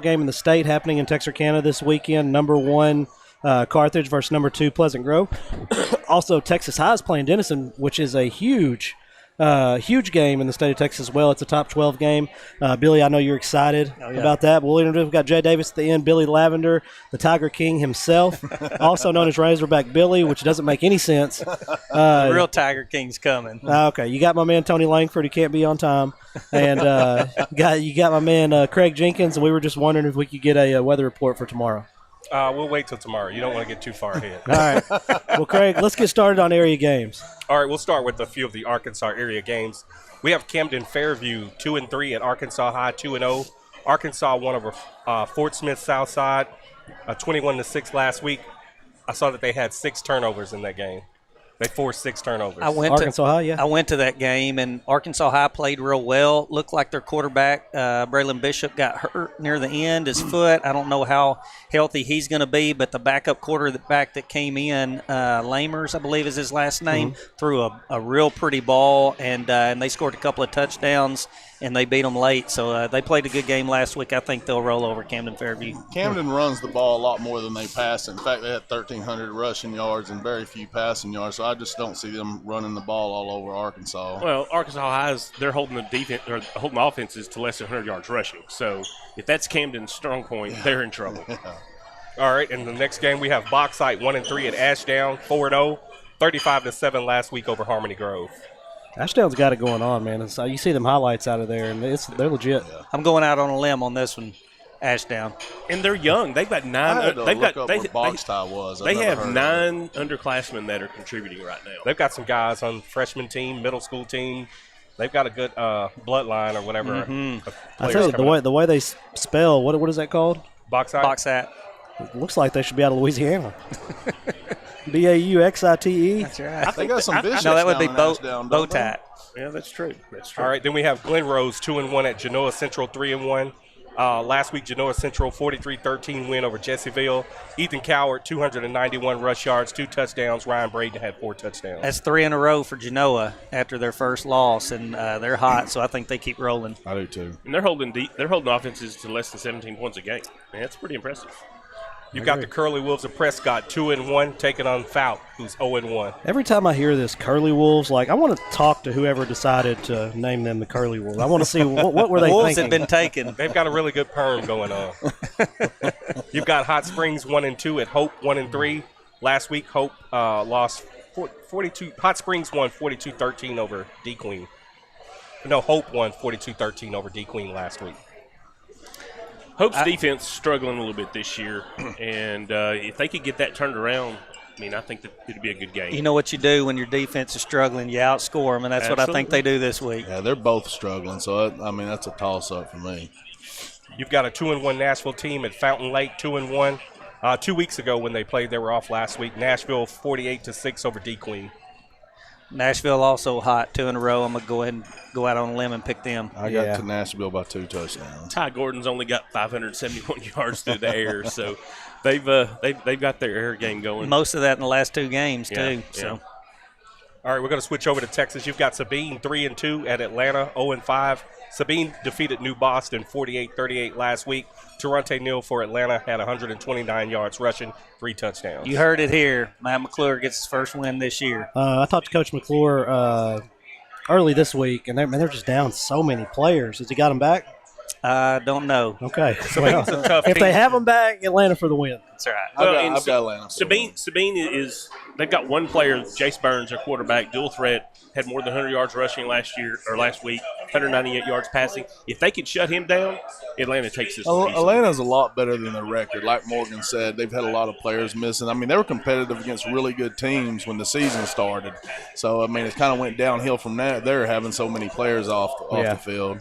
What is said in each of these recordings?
game in the state happening in Texarkana this weekend. Number 1 Carthage versus number 2 Pleasant Grove. Also, Texas High is playing Denison, which is a huge game in the state of Texas as well. It's a top 12 game. Billy, I know you're excited about that. But we've got Jay Davis at the end, Billy Lavender, the Tiger King himself, also known as Razorback Billy, which doesn't make any sense. The real Tiger King's coming. Okay, you got my man Tony Langford, who can't be on time. And you got my man Craig Jenkins, and we were just wondering if we could get a weather report for tomorrow. We'll wait till tomorrow. You don't want to get too far ahead. All right. Well, Craig, let's get started on area games. All right, we'll start with a few of the Arkansas area games. We have Camden Fairview 2-3 at Arkansas High 2-0. Arkansas won over Fort Smith Southside 21-6 last week. I saw that they had 6 turnovers in that game. They forced 6 turnovers. Arkansas High, yeah. I went to that game, and Arkansas High played real well. Looked like their quarterback, Braylon Bishop, got hurt near the end, his foot. I don't know how healthy he's going to be, but the backup quarterback that came in, Lamers, I believe is his last name, threw a real pretty ball, and they scored a couple of touchdowns, and they beat them late. So they played a good game last week. I think they'll roll over Camden Fairview. Camden runs the ball a lot more than they pass. In fact, they had 1,300 rushing yards and very few passing yards. So I just don't see them running the ball all over Arkansas. Well, Arkansas High they're holding the defense or holding offenses to less than 100 yards rushing. So if that's Camden's strong point, they're in trouble. All right, and the next game we have Bauxite 1-3 at Ashdown 4-0, 35-7 last week over Harmony Grove. Ashdown's got it going on, man. You see them highlights out of there, and they're legit. Yeah. I'm going out on a limb on this one, Ashdown. And they're young. They've got 9. They have 9 underclassmen that are contributing right now. They've got some guys on freshman team, middle school team. They've got a good bloodline or whatever. I tell you, the way they spell, what is that called? Bauxite. Bauxite. It looks like they should be out of Louisiana. Bauxite. That's right. They got some bishops. No, that would be Botat. Yeah, that's true. All right, then we have Glen Rose 2-1 at Genoa Central 3-1. Last week, Genoa Central 43-13 win over Jessieville. Ethan Coward 291 rush yards, 2 touchdowns. Ryan Braden had 4 touchdowns. That's 3 in a row for Genoa after their first loss, and they're hot. So I think they keep rolling. I do too. And they're holding offenses to less than 17 points a game. Man, that's pretty impressive. You've got the Curly Wolves of Prescott 2-1 taking on Fout, who's 0-1. Every time I hear this Curly Wolves, I want to talk to whoever decided to name them the Curly Wolves. I want to see what were they Wolves thinking. have been taken. They've got a really good perm going on. You've got Hot Springs 1-2 at Hope 1-3. Last week, Hope lost 42. Hot Springs won 42-13 over D Queen. No, Hope won 42-13 over D Queen last week. Hope's defense struggling a little bit this year, and if they could get that turned around, I think that it'd be a good game. You know what you do when your defense is struggling? You outscore them, and that's what I think they do this week. Yeah, they're both struggling, so that's a toss-up for me. You've got a 2-1 Nashville team at Fountain Lake, 2-1. 2 weeks ago when they played, they were off last week. Nashville 48-6 over D Queen. Nashville also hot, 2 in a row. I'm going to go ahead and go out on a limb and pick them. I got to Nashville by 2 touchdowns. Ty Gordon's only got 571 yards through the air, so they've got their air game going. Most of that in the last 2 games, too. So. All right, we're going to switch over to Texas. You've got Sabine 3-2 at Atlanta 0-5. Sabine defeated New Boston 48-38 last week. Toronto Neal for Atlanta had 129 yards rushing, 3 touchdowns. You heard it here. Matt McClure gets his first win this year. I talked to Coach McClure early this week, and they're just down so many players. Has he got them back? I don't know. Okay. Sabine's a tough team. If they have them back, Atlanta for the win. That's right. I've got Atlanta. Sabine is – they've got one player, Jace Burns, their quarterback, dual threat, had more than 100 yards rushing last week, 198 yards passing. If they can shut him down, Atlanta takes this. Atlanta's a lot better than their record. Like Morgan said, they've had a lot of players missing. They were competitive against really good teams when the season started. So, it kind of went downhill from that. They're having so many players off the field.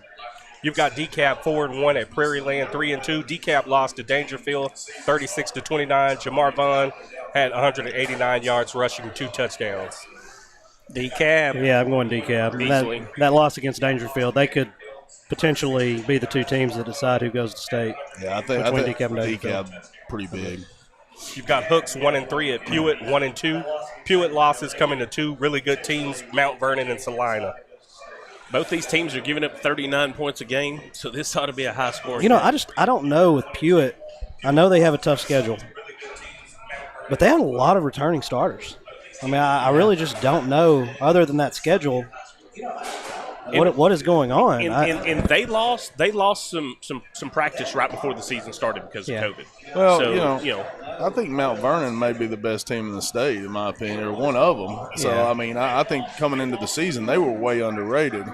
You've got DeKalb 4-1 at Prairie Land 3-2. DeKalb lost to Dangerfield 36-29. Jamar Vaughn had 189 yards rushing, 2 touchdowns. DeKalb. Yeah, I'm going DeKalb. That loss against Dangerfield, they could potentially be the 2 teams that decide who goes to state. Yeah, I think DeKalb pretty big. You've got Hooks 1-3 at Pewitt 1-2. Pewitt losses coming to 2 really good teams, Mount Vernon and Salina. Both these teams are giving up 39 points a game, so this ought to be a high scoring. You know, I don't know with Pewitt. I know they have a tough schedule, but they have a lot of returning starters. I mean, I really just don't know, other than that schedule, what is going on. And they lost some practice right before the season started because of COVID. Well, so, I think Mount Vernon may be the best team in the state, in my opinion, or one of them. So, Yeah. I mean, I think coming into the season, they were way underrated.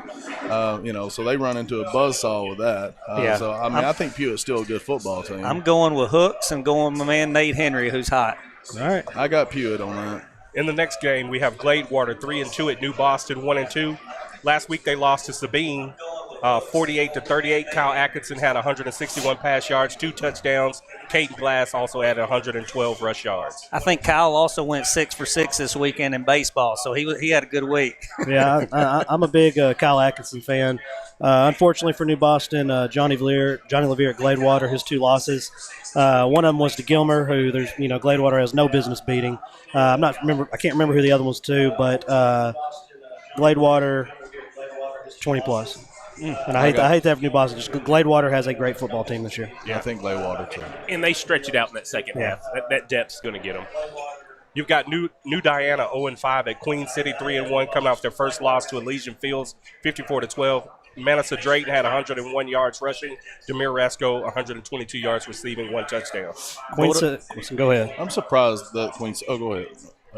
So they run into a buzzsaw with that. So, I mean, I think Pewitt's still a good football team. I'm going with Hooks and going with my man Nate Henry, who's hot. All right. I got Pewitt on that. In the next game, we have Gladewater 3-2 at New Boston 1-2. Last week they lost to Sabine 48-38. Kyle Atkinson had 161 pass yards, 2 touchdowns. Caden Glass also had 112 rush yards. I think Kyle also went 6 for 6 this weekend in baseball, so he had a good week. Yeah, I'm a big Kyle Atkinson fan. Unfortunately for New Boston, Johnny Levier at Gladewater, his 2 losses. One of them was to Gilmer, who Gladewater has no business beating. I can't remember who the other ones to, but Gladewater 20 plus. And I hate to have New Boston. Just Gladewater has a great football team this year. Yeah, I think Gladewater too. and they stretch it out in that second half. That depth's going to get them. You've got New Diana 0-5 at Queen City 3-1, coming off their first loss to Elysian Fields 54-12. Manassa Drayton had 101 yards rushing. Demir Rasco 122 yards receiving, 1 touchdown. Go ahead. I'm surprised that go ahead.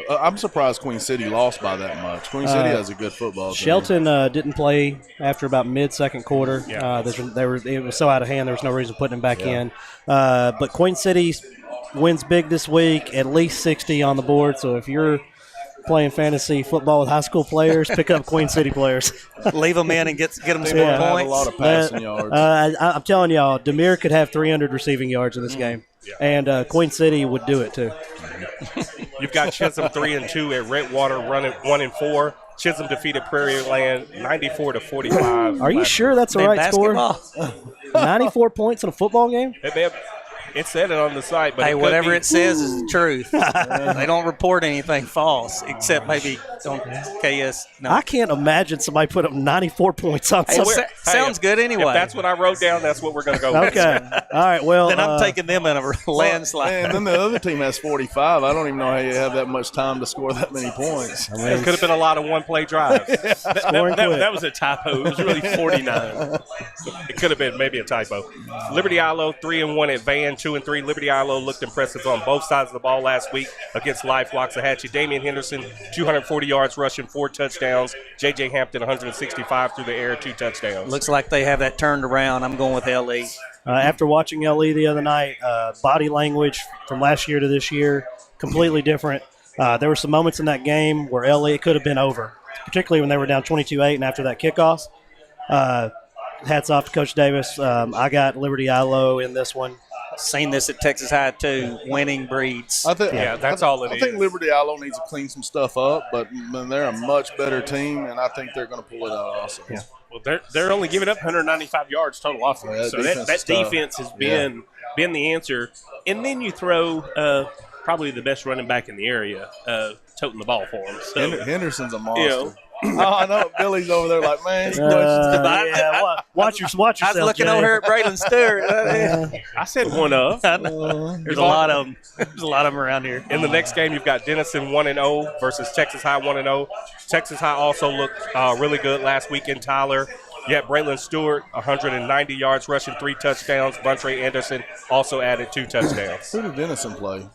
I'm surprised Queen City lost by that much. Queen City has a good football team. Shelton didn't play after about mid-second quarter. Yeah. It was so out of hand, there was no reason putting him back in. But Queen City wins big this week, at least 60 on the board. So if you're playing fantasy football with high school players, pick up Queen City players. Leave them in and get them some They more have a points. lot of passing yards. I'm telling y'all, Demir could have 300 receiving yards in this game. And Queen City would do it too. You've got Chisholm 3-2 at Redwater running 1-4. Chisholm defeated Prairie Land 94-45. Are you sure that's the In right score? basketball. 94 points in a football game? It said it on the site, but Hey, could whatever be. it says is the truth. They don't report anything false, except maybe on KS. No. I can't imagine somebody put up 94 points on Hey, something. sounds good anyway. If that's what I wrote down, that's what we're going to go with. Okay. All right. Well, then I'm taking them in a landslide. And then the other team has 45. I don't even know how you have that much time to score that many points. It could have been a lot of one-play drives. That was a typo. It was really 49. It could have been maybe a typo. Liberty Ilo 3-1 at Van 2-3. Liberty Ilo looked impressive on both sides of the ball last week against Life Waxahachie. Damian Henderson 240 yards rushing, 4 touchdowns. J.J. Hampton 165 through the air, 2 touchdowns. Looks like they have that turned around. I'm going with LE. after watching LE the other night, body language from last year to this year, completely different. There were some moments in that game where LE could have been over, particularly when they were down 22-8 and after that kickoff. Hats off to Coach Davis. I got Liberty Ilo in this one. Seen this at Texas High too. Winning breeds. That's all it is. I think Liberty Ilo needs to clean some stuff up, but they're a much better team, and I think they're going to pull it out also. Yeah. Well, they're only giving up 195 yards total offense, Yeah, so that defense has been the answer. And then you throw probably the best running back in the area toting the ball for them. So, Henderson's a monster. you know, Oh, I know. Billy's over there like, man. Watch yourself. I was looking Jay. over here at Braylon Stewart. I said one of. There's a lot of them. There's a lot of them around here. In the next game, you've got Denison 1-0 versus Texas High 1-0. Texas High also looked really good last week in Tyler. You had Braylon Stewart, 190 yards rushing, 3 touchdowns. Buntre Anderson also added 2 touchdowns. Who did Denison play?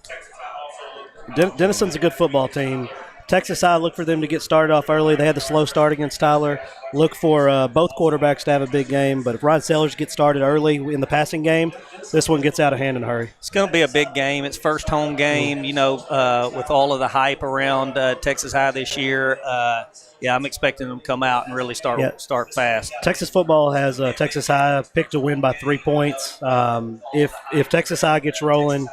Denison's a good football team. Texas High, look for them to get started off early. They had the slow start against Tyler. Look for both quarterbacks to have a big game. But if Ryan Sellers gets started early in the passing game, this one gets out of hand in a hurry. It's going to be a big game. It's first home game, you know, with all of the hype around Texas High this year. I'm expecting them to come out and really start fast. Texas football has Texas High picked to win by 3 points. If Texas High gets rolling,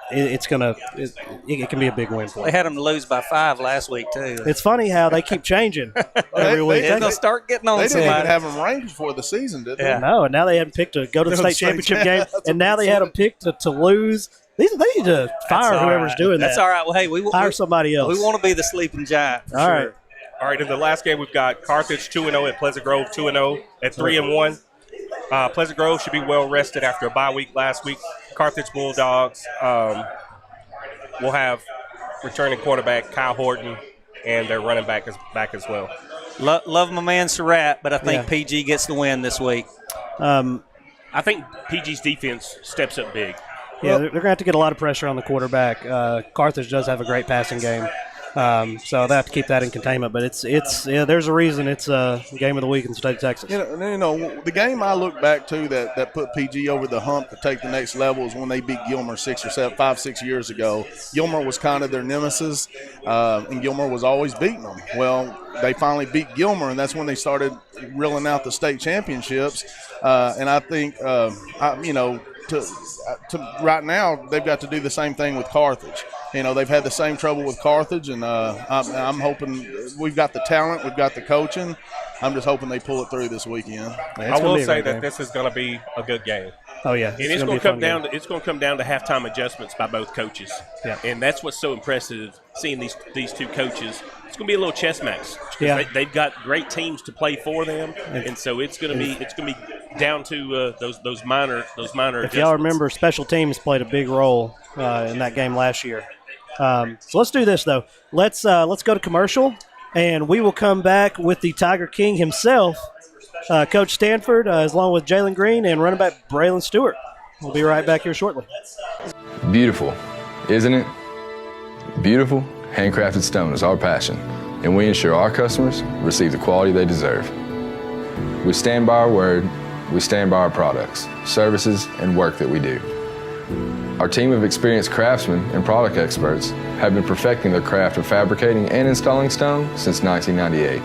it can be a big win for They them. had them lose by 5 last week, too. It's funny how they keep changing every week. They'll start getting on They didn't even somebody. have them ranked before the season, did they? Yeah. No, and now they had them picked to go to the state championship game, and now they had them picked to lose. They need to fire all whoever's right. doing That's that. all right. Well, hey, we Hire somebody else. We want to be the sleeping giant. For All sure. right. All right, in the last game, we've got Carthage 2-0 at Pleasant Grove 2-0 at 3-1. Pleasant Grove should be well rested after a bye week last week. Carthage Bulldogs will have returning quarterback Kyle Horton, and their running back is back as well. Love my man Surratt, but I think Yeah. PG gets the win this week. I think PG's defense steps up big. Yeah, they're going to have to get a lot of pressure on the quarterback. Carthage does have a great passing game, so they have to keep that in containment. But there's a reason it's a game of the week in the state of Texas. The game I look back to that put PG over the hump to take the next level is when they beat Gilmer 5-6 years ago. Gilmer was kind of their nemesis, and Gilmer was always beating them. Well, they finally beat Gilmer, and that's when they started reeling out the state championships. And I think, to right now, they've got to do the same thing with Carthage. They've had the same trouble with Carthage, and I'm hoping we've got the talent, we've got the coaching. I'm just hoping they pull it through this weekend. I will say that this is going to be a good game. Oh yeah, And it's going to come down to halftime adjustments by both coaches. Yeah. And that's what's so impressive, seeing these two coaches. It's going to be a little chess match. Yeah. They've got great teams to play for them, and so it's going to be down to those minor If adjustments. y'all remember, special teams played a big role in that game last year. So let's do this though. Let's go to commercial, and we will come back with the Tiger King himself, Coach Stanford, along with Jalen Green and running back Braylon Stewart. We'll be right back here shortly. Beautiful, isn't it? Beautiful, handcrafted stone is our passion, and we ensure our customers receive the quality they deserve. We stand by our word, we stand by our products, services, and work that we do. Our team of experienced craftsmen and product experts have been perfecting their craft of fabricating and installing stone since 1998.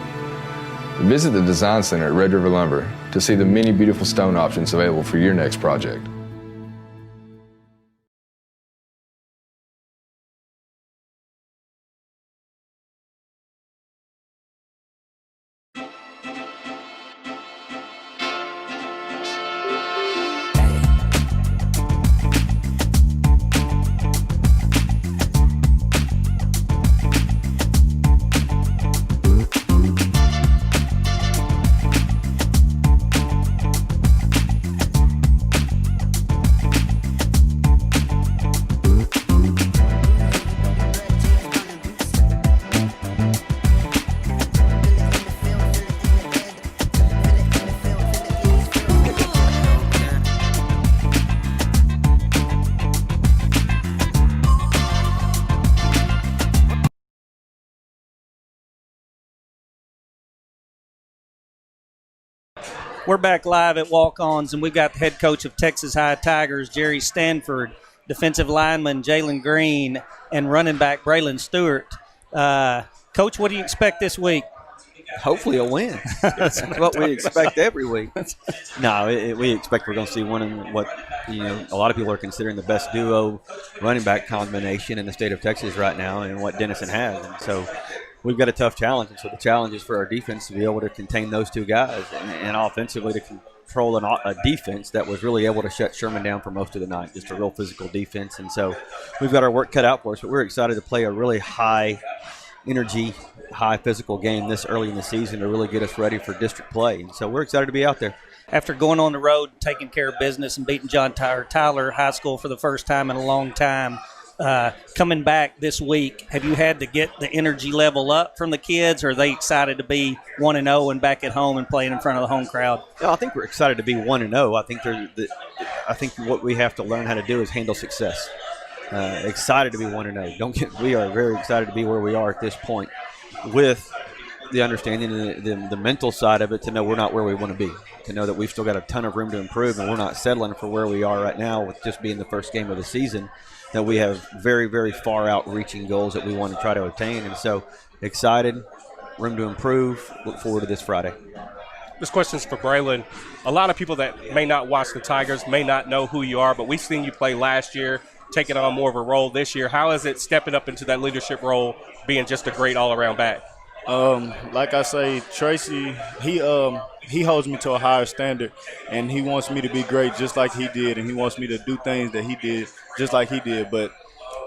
Visit the Design Center at Red River Lumber to see the many beautiful stone options available for your next project. We're back live at Walk-Ons, and we've got the head coach of Texas High Tigers, Jerry Stanford, defensive lineman Jalen Green, and running back Braylon Stewart. Coach, what do you expect this week? Hopefully a win. That's what we expect every week. No, we expect we're going to see one in what a lot of people are considering the best duo running back combination in the state of Texas right now, and what Denison has. And so we've got a tough challenge. And so the challenge is for our defense to be able to contain those two guys, and offensively to control a defense that was really able to shut Sherman down for most of the night. Just a real physical defense. And so we've got our work cut out for us, but we're excited to play a really high energy, high physical game this early in the season to really get us ready for district play. And so we're excited to be out there. After going on the road, taking care of business, and beating John Tyler High School for the first time in a long time, coming back this week, have you had to get the energy level up from the kids, or are they excited to be 1-0 and back at home and playing in front of the home crowd? I think we're excited to be 1-0. I think what we have to learn how to do is handle success. Excited to be 1-0. We are very excited to be where we are at this point, with the understanding and the mental side of it, to know we're not where we want to be, to know that we've still got a ton of room to improve, and we're not settling for where we are right now with just being the first game of the season, that we have very, very far out reaching goals that we want to try to attain. And so excited, room to improve, look forward to this Friday. This question's for Braylon. A lot of people that may not watch the Tigers may not know who you are, but we've seen you play last year, taking on more of a role this year. How is it stepping up into that leadership role, being just a great all-around back? Like I say, Tracy, he holds me to a higher standard, and he wants me to be great just like he did, and he wants me to do things that he did just like he did. But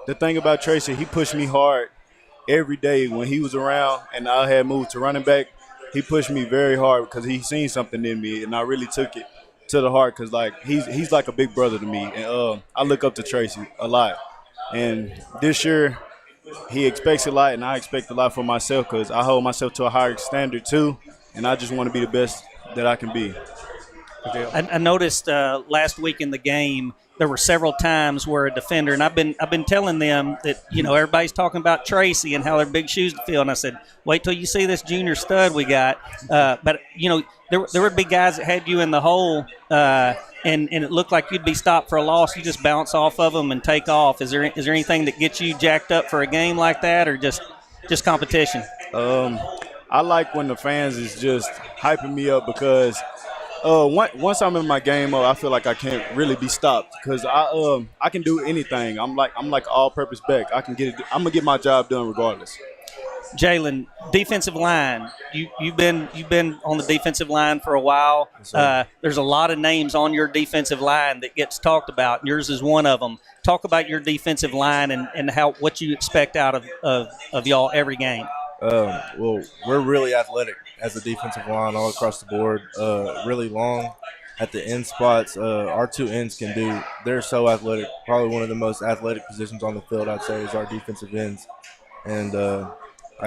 the thing about Tracy, he pushed me hard every day when he was around and I had moved to running back, he pushed me very hard because he seen something in me, and I really took it to the heart because like he's like a big brother to me, and I look up to Tracy a lot. And this year, he expects a lot, and I expect a lot for myself because I hold myself to a higher standard too, and I just want to be the best that I can be. I noticed last week in the game there were several times where a defender, and I've been telling them that everybody's talking about Tracy and how they're big shoes to fill, and I said, wait till you see this junior stud we got. But there would be guys that had you in the hole, and it looked like you'd be stopped for a loss. You just bounce off of them and take off. Is there anything that gets you jacked up for a game like that, or just competition? I like when the fans is just hyping me up because once I'm in my game mode, I feel like I can't really be stopped because I can do anything. I'm like all-purpose back. I can get it. I'm gonna get my job done regardless. Jalen, defensive line. You've been on the defensive line for a while. There's a lot of names on your defensive line that gets talked about. And yours is one of them. Talk about your defensive line and what you expect out of y'all every game. Well, we're really athletic as a defensive line all across the board. Really long at the end spots. Our two ends they're so athletic. Probably one of the most athletic positions on the field, I'd say, is our defensive ends. And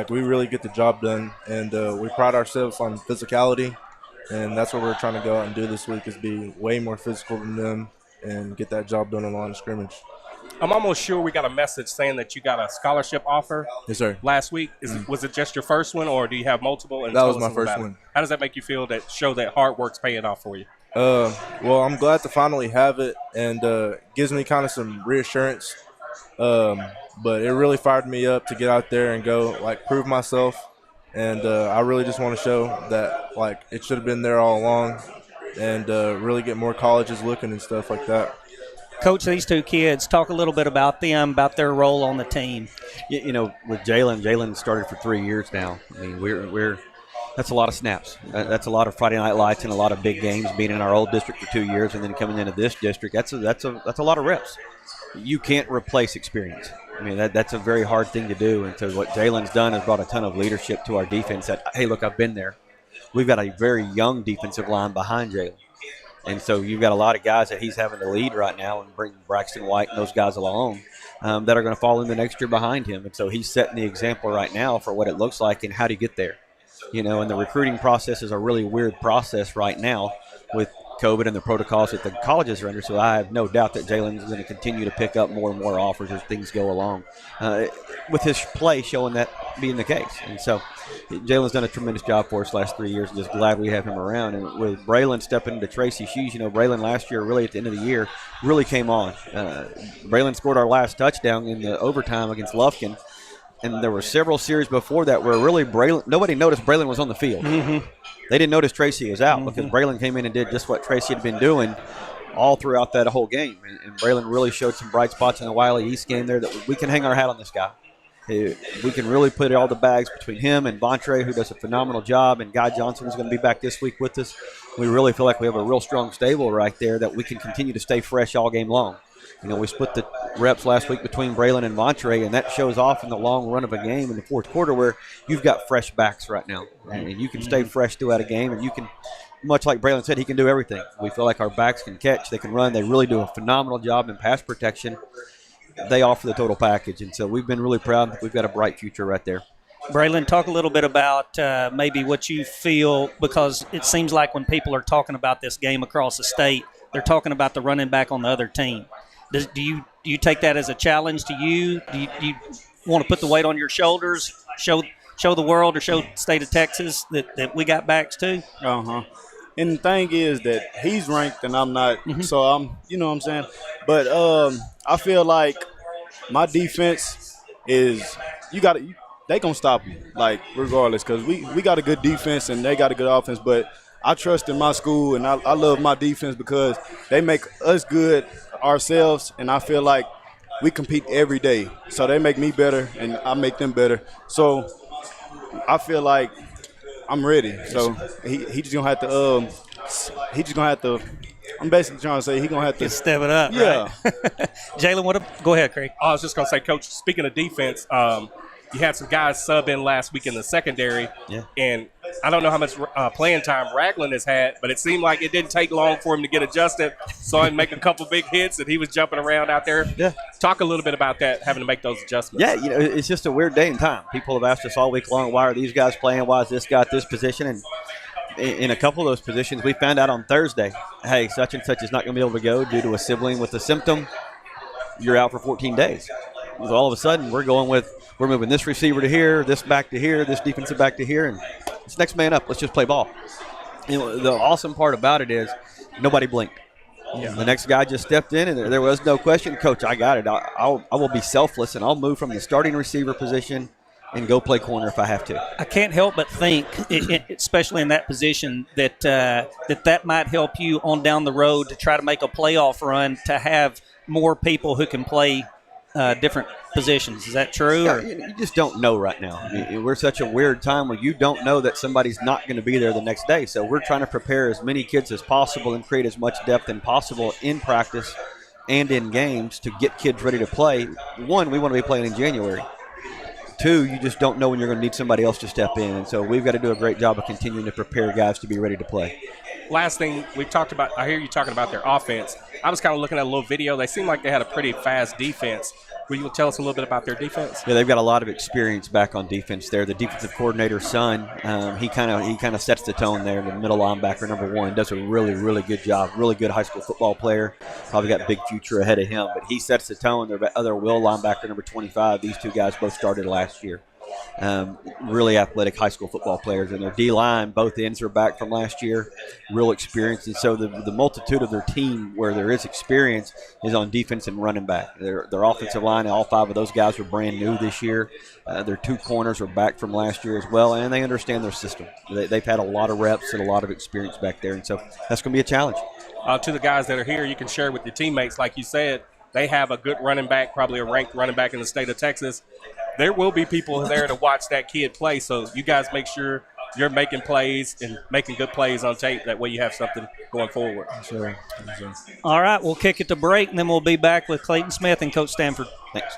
we really get the job done. And we pride ourselves on physicality. And that's what we're trying to go out and do this week is be way more physical than them and get that job done on the line of scrimmage. I'm almost sure we got a message saying that you got a scholarship offer. Yes, sir. Last week. Was it just your first one, or do you have multiple? And that was my first one. How does that make you feel? That show that hard work's paying off for you? Well, I'm glad to finally have it, and gives me kind of some reassurance. But it really fired me up to get out there and go prove myself. And I really just want to show that it should have been there all along, and really get more colleges looking and stuff like that. Coach, these two kids, talk a little bit about them, about their role on the team. With Jalen started for 3 years now. I mean, that's a lot of snaps. That's a lot of Friday night lights and a lot of big games. Being in our old district for 2 years and then coming into this district, that's a lot of reps. You can't replace experience. I mean, that's a very hard thing to do. And so what Jalen's done is brought a ton of leadership to our defense. That hey, look, I've been there. We've got a very young defensive line behind Jalen. And so you've got a lot of guys that he's having to lead right now and bring Braxton White and those guys along that are going to fall in the next year behind him. And so he's setting the example right now for what it looks like and how to get there. And the recruiting process is a really weird process right now with COVID and the protocols that the colleges are under. So I have no doubt that Jalen is going to continue to pick up more and more offers as things go along with his play showing that being the case. And so Jalen's done a tremendous job for us last 3 years, and just glad we have him around. And with Braylon stepping into Tracy's shoes, Braylon last year really at the end of the year really came on. Braylon scored our last touchdown in the overtime against Lufkin. And there were several series before that where really nobody noticed Braylon was on the field. Mm-hmm. They didn't notice Tracy was out because Braylon came in and did just what Tracy had been doing all throughout that whole game. And Braylon really showed some bright spots in the Wiley East game there that we can hang our hat on this guy. We can really put all the bags between him and Vontre, who does a phenomenal job, and Guy Johnson is going to be back this week with us. We really feel like we have a real strong stable right there that we can continue to stay fresh all game long. We split the reps last week between Braylon and Vontre, and that shows off in the long run of a game in the fourth quarter where you've got fresh backs right now. And you can stay fresh throughout a game, and you can, much like Braylon said, he can do everything. We feel like our backs can catch, they can run. They really do a phenomenal job in pass protection. They offer the total package, and so we've been really proud. We've got a bright future right there. Braylon, talk a little bit about maybe what you feel, because it seems like when people are talking about this game across the state, they're talking about the running back on the other team. Do you take that as a challenge to you? Do you want to put the weight on your shoulders, show the world or show the state of Texas that we got backs too? Uh-huh. And the thing is that he's ranked and I'm not, so I'm, you know what I'm saying? But I feel like my defense is, they going to stop you, regardless, because we got a good defense and they got a good offense, but I trust in my school and I love my defense because they make us good ourselves, and I feel like we compete every day. So they make me better and I make them better. So I feel like I'm ready. So he just gonna have to I'm basically trying to say he's gonna have to just step it up. Yeah. Right? Jalen, go ahead, Craig. I was just gonna say, Coach, speaking of defense, you had some guys sub in last week in the secondary, Yeah. and I don't know how much playing time Ragland has had, but it seemed like it didn't take long for him to get adjusted. Saw him make a couple big hits, and he was jumping around out there. Yeah. Talk a little bit about that, having to make those adjustments. Yeah, it's just a weird day and time. People have asked us all week long, why are these guys playing? Why is this guy at this position? And in a couple of those positions, we found out on Thursday, hey, such and such is not going to be able to go due to a sibling with a symptom. You're out for 14 days. So all of a sudden, we're moving this receiver to here, this back to here, this defensive back to here, and it's next man up. Let's just play ball. The awesome part about it is nobody blinked. Yeah. The next guy just stepped in, and there was no question, Coach, I got it. I will be selfless, and I'll move from the starting receiver position and go play corner if I have to. I can't help but think, especially in that position, that might help you on down the road to try to make a playoff run, to have more people who can play different positions. Is that true? Yeah, you just don't know right now. I mean, we're such a weird time where you don't know that somebody's not going to be there the next day. So we're trying to prepare as many kids as possible and create as much depth as possible in practice and in games to get kids ready to play. One, we want to be playing in January. Two, you just don't know when you're going to need somebody else to step in. And so we've got to do a great job of continuing to prepare guys to be ready to play. Last thing we've talked about, I hear you talking about their offense. I was kind of looking at a little video. They seem like they had a pretty fast defense. Will you tell us a little bit about their defense? Yeah, they've got a lot of experience back on defense there. The defensive coordinator's son, he kind of sets the tone there. The middle linebacker, number 1, does a really, really good job. Really good high school football player. Probably got a big future ahead of him. But he sets the tone. Their other will linebacker, number 25, these two guys both started last year. Really athletic high school football players. And their D-line, both ends are back from last year. Real experience. And so the multitude of their team where there is experience is on defense and running back. Their offensive line, all 5 of those guys are brand new this year. Their 2 corners are back from last year as well, and they understand their system. They've had a lot of reps and a lot of experience back there, and so that's going to be a challenge. To the guys that are here, you can share with your teammates, like you said, they have a good running back, probably a ranked running back in the state of Texas. There will be people there to watch that kid play, so you guys make sure you're making plays and making good plays on tape. That way you have something going forward. Sure. All right, we'll kick it to break, and then we'll be back with Clayton Smith and Coach Stanford. Thanks.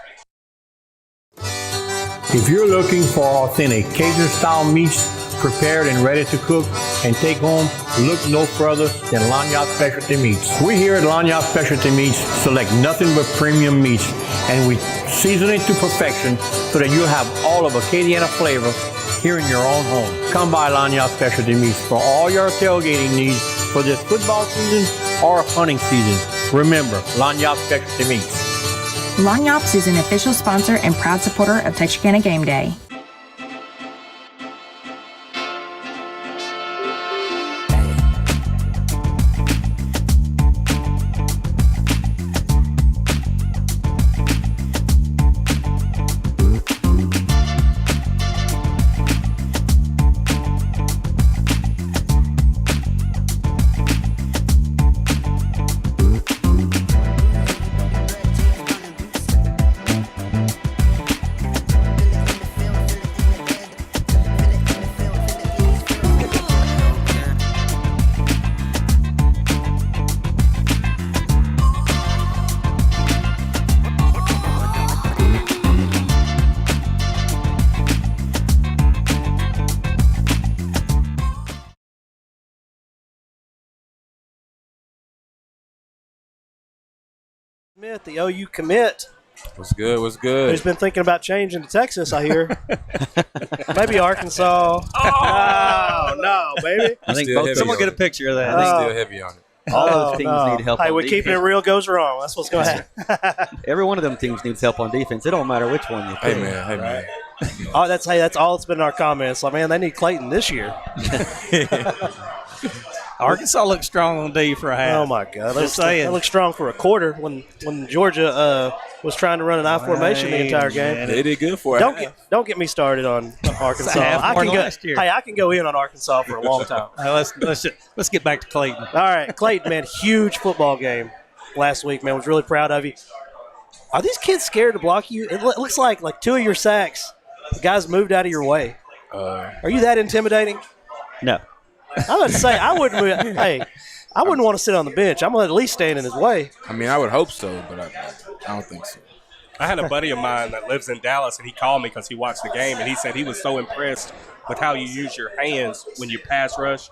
If you're looking for authentic Cajun-style meats prepared and ready to cook and take home, look no further than Lanyard Specialty Meats. We here at Lanyard Specialty Meats select nothing but premium meats, and we season it to perfection so that you'll have all of Acadiana flavor here in your own home. Come by Lanyard Specialty Meats for all your tailgating needs for this football season or hunting season. Remember, Lanyard Specialty Meats. Lanyards is an official sponsor and proud supporter of Texarkana Gameday. Smith, the OU commit. What's good? What's good? Who's been thinking about changing to Texas, I hear. Maybe Arkansas. Oh, no, baby. I think both. Someone get a picture of that. I'm still heavy on it. All those teams need help. Hey, on we're defense. keeping it real goes wrong. That's what's going to happen. Every one of them teams needs help on defense. It don't matter which one you pick. Hey, man. Oh, that's all that's been in our comments. So, man, they need Clayton this year. Arkansas looks strong on D for a half. Oh, my God. They looked strong for a quarter when Georgia was trying to run an I formation the entire game. They did good for it. Don't get me started on Arkansas. I can go in on Arkansas for a long time. Let's get back to Clayton. All right, Clayton, man, huge football game last week, man. Was really proud of you. Are these kids scared to block you? It looks like 2 of your sacks, the guys moved out of your way. Are you that intimidating? No. I'm about to say I wouldn't want to sit on the bench. I'm gonna at least stand in his way. I mean, I would hope so, but I don't think so. I had a buddy of mine that lives in Dallas, and he called me because he watched the game, and he said he was so impressed with how you use your hands when you pass rush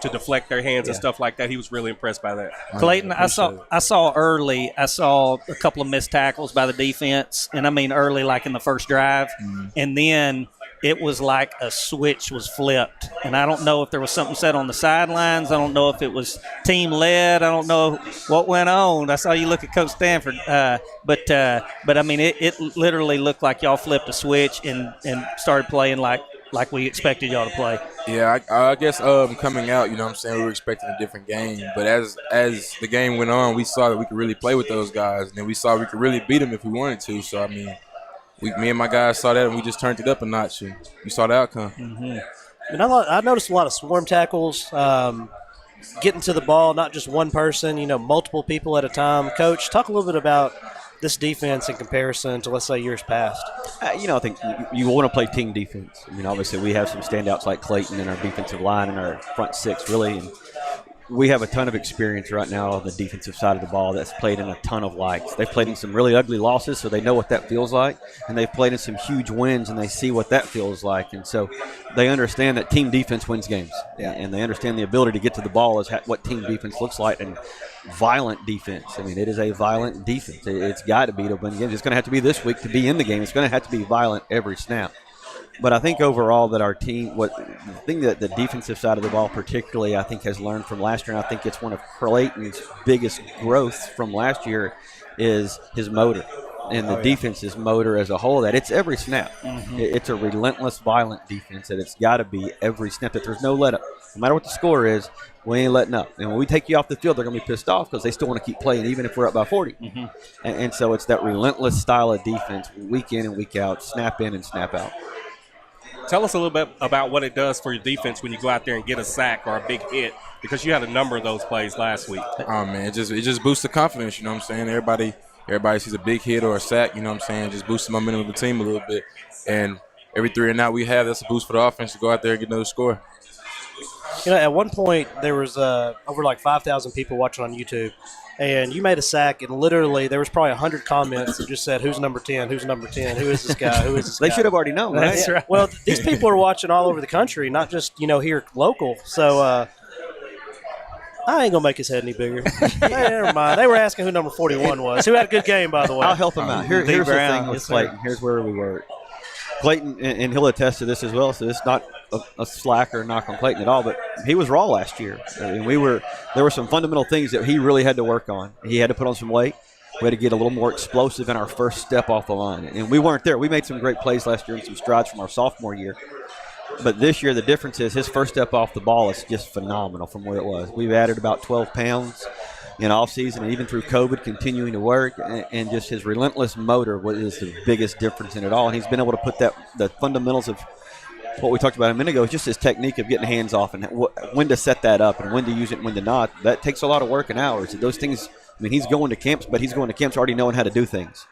to deflect their hands and stuff like that. He was really impressed by that. Clayton, I saw early. I saw a couple of missed tackles by the defense, and I mean early, like in the first drive, and then it was like a switch was flipped. And I don't know if there was something said on the sidelines. I don't know if it was team led. I don't know what went on. I saw you look at Coach Stanford, but I mean it literally looked like y'all flipped a switch and started playing like we expected y'all to play. Yeah, I guess coming out, you know what I'm saying, we were expecting a different game. But as the game went on, we saw that we could really play with those guys. And then we saw we could really beat them if we wanted to. So, I mean, me and my guys saw that, and we just turned it up a notch. And we saw the outcome. And I noticed a lot of swarm tackles, getting to the ball, not just one person, multiple people at a time. Coach, talk a little bit about this defense in comparison to, let's say, years past. I think you want to play team defense. I mean, obviously we have some standouts like Clayton and our defensive line and our front six, really. And we have a ton of experience right now on the defensive side of the ball that's played in a ton of likes. They've played in some really ugly losses, so they know what that feels like. And they've played in some huge wins, and they see what that feels like. And so they understand that team defense wins games. Yeah. And they understand the ability to get to the ball is what team defense looks like. And violent defense. I mean, it is a violent defense. It's got to be to win games. It's going to have to be this week to be in the game. It's going to have to be violent every snap. But I think overall that our team, the thing that the defensive side of the ball particularly I think has learned from last year, and I think it's one of Clayton's biggest growth from last year, is his motor. And the defense's motor as a whole, that it's every snap. It's a relentless, violent defense, and it's got to be every snap, that there's no let-up. No matter what the score is, we ain't letting up. And when we take you off the field, they're going to be pissed off because they still want to keep playing even if we're up by 40. And so it's that relentless style of defense week in and week out, snap in and snap out. Tell us a little bit about what it does for your defense when you go out there and get a sack or a big hit, because you had a number of those plays last week. Oh, man, it just boosts the confidence, you know what I'm saying? Everybody sees a big hit or a sack, you know what I'm saying? Just boosts the momentum of the team a little bit. And every 3 and out we have, that's a boost for the offense to go out there and get another score. At one point there was over like 5,000 people watching on YouTube, and you made a sack, and literally there was probably 100 comments that just said, "Who's number 10? Who's number 10? Who is this guy? Who is this guy?" They should have already known, right? That's right. Well, these people are watching all over the country, not just here local. So I ain't gonna make his head any bigger. Never mind. They were asking who number 41 was. Who had a good game, by the way. I'll help him out. Here's the thing with Clayton. Here's where we were. Clayton, and he'll attest to this as well, so it's not a slack or a knock on Clayton at all, but he was raw last year. I mean, there were some fundamental things that he really had to work on. He had to put on some weight. We had to get a little more explosive in our first step off the line, and we weren't there. We made some great plays last year and some strides from our sophomore year. But this year, the difference is his first step off the ball is just phenomenal from where it was. We've added about 12 pounds in off season, and even through COVID, continuing to work, and just his relentless motor is the biggest difference in it all. And he's been able to put the fundamentals of what we talked about a minute ago, is just his technique of getting hands off and when to set that up and when to use it and when to not. That takes a lot of work and hours. Those things, I mean, he's going to camps, but he's going to camps already knowing how to do things.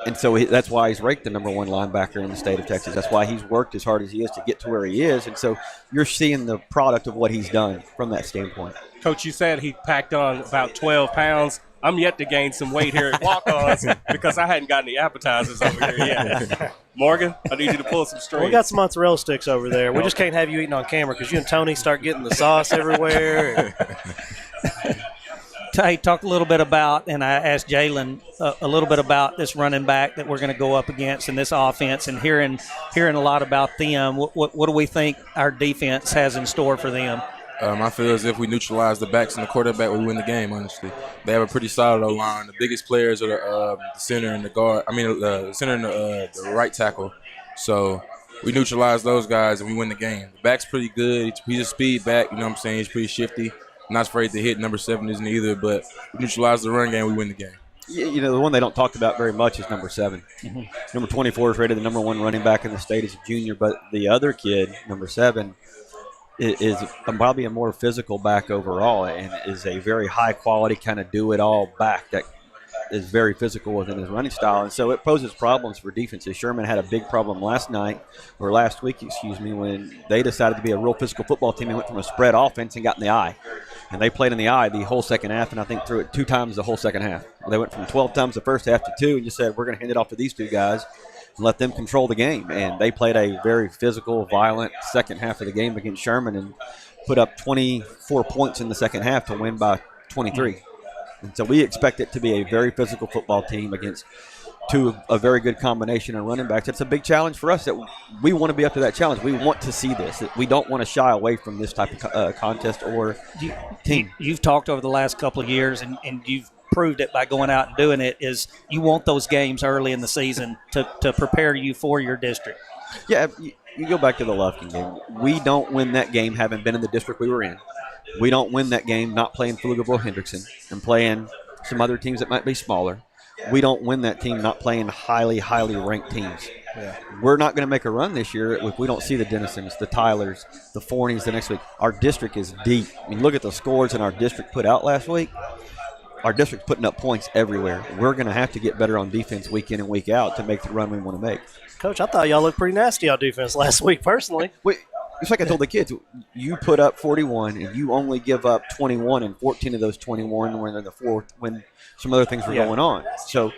And so that's why he's ranked the number 1 linebacker in the state of Texas. That's why he's worked as hard as he is to get to where he is. And so you're seeing the product of what he's done from that standpoint. Coach, you said he packed on about 12 pounds. I'm yet to gain some weight here at Walk-Ons because I hadn't got any appetizers over here yet. Morgan, I need you to pull some strings. We got some mozzarella sticks over there. We just can't have you eating on camera because you and Tony start getting the sauce everywhere. Hey, talk a little bit about, and I asked Jalen a little bit about this running back that we're going to go up against in this offense, and hearing a lot about them. What do we think our defense has in store for them? I feel as if we neutralize the backs and the quarterback, we win the game, honestly. They have a pretty solid O-line. The biggest players are the center and the guard. I mean, the center and the right tackle. So we neutralize those guys, and we win the game. The back's pretty good. He's a speed back, you know what I'm saying? He's pretty shifty. Not afraid to hit. Number 7 isn't either, but we neutralize the run game, we win the game. The one they don't talk about very much is number 7. Number 24 is rated the number 1 running back in the state as a junior, but the other kid, number 7, is probably a more physical back overall and is a very high-quality kind of do-it-all back that is very physical within his running style. And so it poses problems for defenses. Sherman had a big problem last week, when they decided to be a real physical football team and went from a spread offense and got in the eye. and they played in the eye the whole second half, and I think threw it 2 times the whole second half. They went from 12 times the first half to 2 and just said, we're going to hand it off to these 2 guys and let them control the game. And they played a very physical, violent second half of the game against Sherman and put up 24 points in the second half to win by 23. And so we expect it to be a very physical football team against a very good combination of running backs. It's a big challenge for us that we want to be up to that challenge. We want to see this. We don't want to shy away from this type of contest or team. You've talked over the last couple of years, and you've proved it by going out and doing it, is you want those games early in the season to prepare you for your district. Yeah, you go back to the Lufkin game. We don't win that game having been in the district we were in. We don't win that game not playing Pflugerville-Hendrickson and playing some other teams that might be smaller. We don't win that team not playing highly, highly ranked teams. Yeah. We're not going to make a run this year if we don't see the Denisons, the Tylers, the Forneys the next week. Our district is deep. I mean, look at the scores in our district put out last week. Our district's putting up points everywhere. We're going to have to get better on defense week in and week out to make the run we want to make. Coach, I thought y'all looked pretty nasty on defense last week, personally. It's like I told the kids, you put up 41 and you only give up 21, and 14 of those 21 were in the fourth when some other things were going on. So,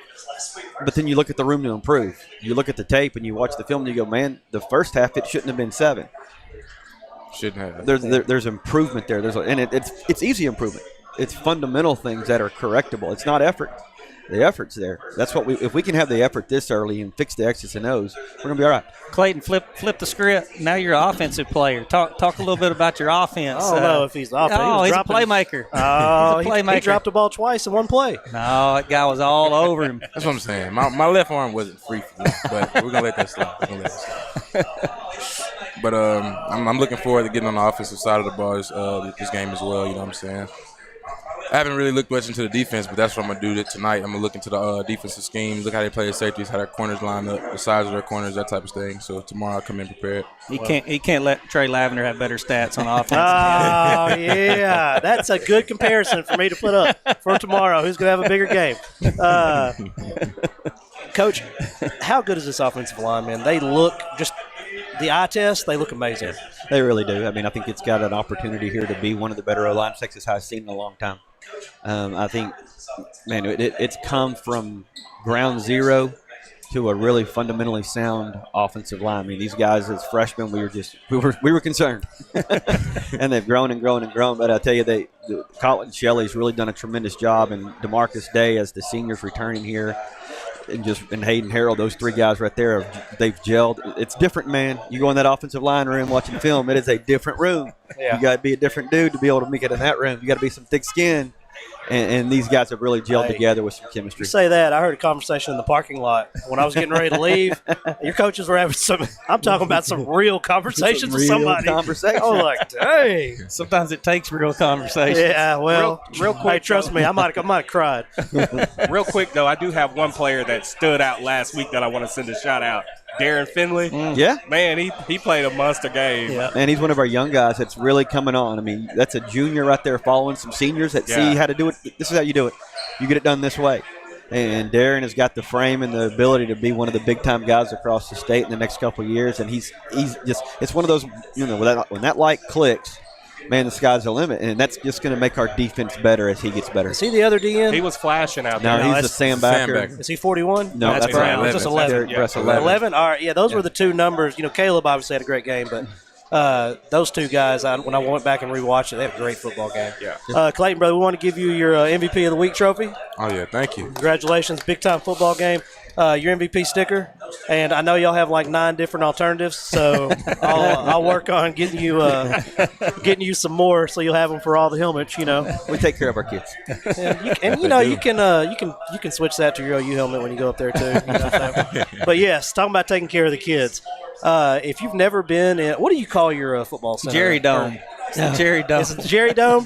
but then you look at the room to improve. You look at the tape and you watch the film and you go, man, the first half it shouldn't have been 7. Shouldn't have. There's improvement there. It's easy improvement. It's fundamental things that are correctable. It's not effort. The effort's there. That's what if we can have the effort this early and fix the X's and O's, we're gonna be all right. Clayton, flip the script. Now you're an offensive player. Talk a little bit about your offense. I don't know if he's offensive. Oh, he's a playmaker. Oh, he dropped the ball twice in one play. No, that guy was all over him. That's what I'm saying. My left arm wasn't free for me, but we're gonna let that slide. But I'm looking forward to getting on the offensive side of the ball this game as well. You know what I'm saying? I haven't really looked much into the defense, but that's what I'm going to do tonight. I'm going to look into the defensive scheme, look how they play the safeties, how their corners line up, the size of their corners, that type of thing. So tomorrow I'll come in prepared. He can't let Trey Lavender have better stats on offense. Oh, yeah. That's a good comparison for me to put up for tomorrow. Who's going to have a bigger game? Coach, how good is this offensive line, man? They look just – the eye test, they look amazing. They really do. I mean, I think it's got an opportunity here to be one of the better O-lines Texas High's seen in a long time. I think, man, it's come from ground zero to a really fundamentally sound offensive line. I mean, these guys as freshmen, we were concerned, and they've grown and grown and grown. But I tell you, Colin Shelley's really done a tremendous job, and DeMarcus Day as the seniors returning here. And Hayden Harrell, those 3 guys right there, they've gelled. It's different, man. You go in that offensive line room watching film, it is a different room. Yeah. You got to be a different dude to be able to make it in that room. You got to be some thick skin. And these guys have really gelled together with some chemistry. You say that. I heard a conversation in the parking lot when I was getting ready to leave. Your coaches were having I'm talking about some real conversations with somebody. I was like, dang. Sometimes it takes real conversations. Yeah, well, real quick. Hey, trust me, I might have cried. Real quick, though, I do have one player that stood out last week that I want to send a shout out. Darren Finley. Yeah. Man, he played a monster game. Yeah. And he's one of our young guys that's really coming on. I mean, that's a junior right there following some seniors that see how to do it. This is how you do it. You get it done this way. And Darren has got the frame and the ability to be one of the big-time guys across the state in the next couple of years. And he's just – it's one of those, when that light clicks, man, the sky's the limit. And that's just going to make our defense better as he gets better. Is he the other DN? He was flashing out there. No, he's the Sam Backer. Is he 41? No, that's right. It's just 11. Yeah. 11? All right, yeah, those were the 2 numbers. Caleb obviously had a great game, but those 2 guys, when I went back and rewatched it, they had a great football game. Yeah. Clayton, brother, we want to give you your MVP of the Week trophy. Oh, yeah, thank you. Congratulations, big-time football game. Your MVP sticker, and I know y'all have like 9 different alternatives, so I'll work on getting you some more, so you'll have them for all the helmets. We take care of our kids, you can switch that to your OU helmet when you go up there too. But yes, talking about taking care of the kids. If you've never been in, what do you call your football center? Jerry Dome. It's the Jerry Dome. It's the Jerry Dome.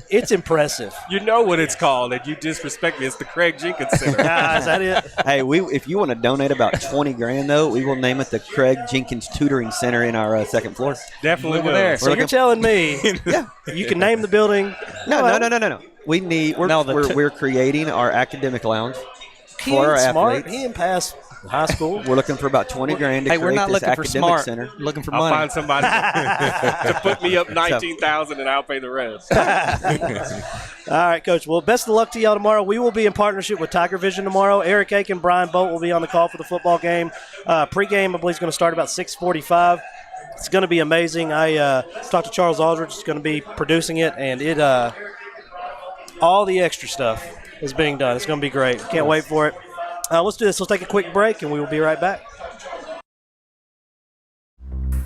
It's impressive. You know what it's called, and you disrespect me. It's the Craig Jenkins Center. Is that it? Hey, if you want to donate about $20,000 though, we will name it the Craig Jenkins Tutoring Center in our second floor. Definitely over there. So you're telling me, you can name the building? No. We're creating our academic lounge for our smart. athletes. He didn't pass high school. We're looking for about 20 grand to Hey, create we're not this looking for academic smart. center. Looking for I'll money. find somebody to put me up 19,000 and I'll pay the rest. All right, Coach. Well, best of luck to y'all tomorrow. We will be in partnership with Tiger Vision tomorrow. Eric Aiken, Brian Bolt will be on the call for the football game. Pre-game, I believe, is going to start about 6:45. It's going to be amazing. I talked to Charles Aldridge. Is going to be producing it, and it all the extra stuff is being done. It's going to be great. Can't wait for it. Let's do this. Let's take a quick break, and we will be right back.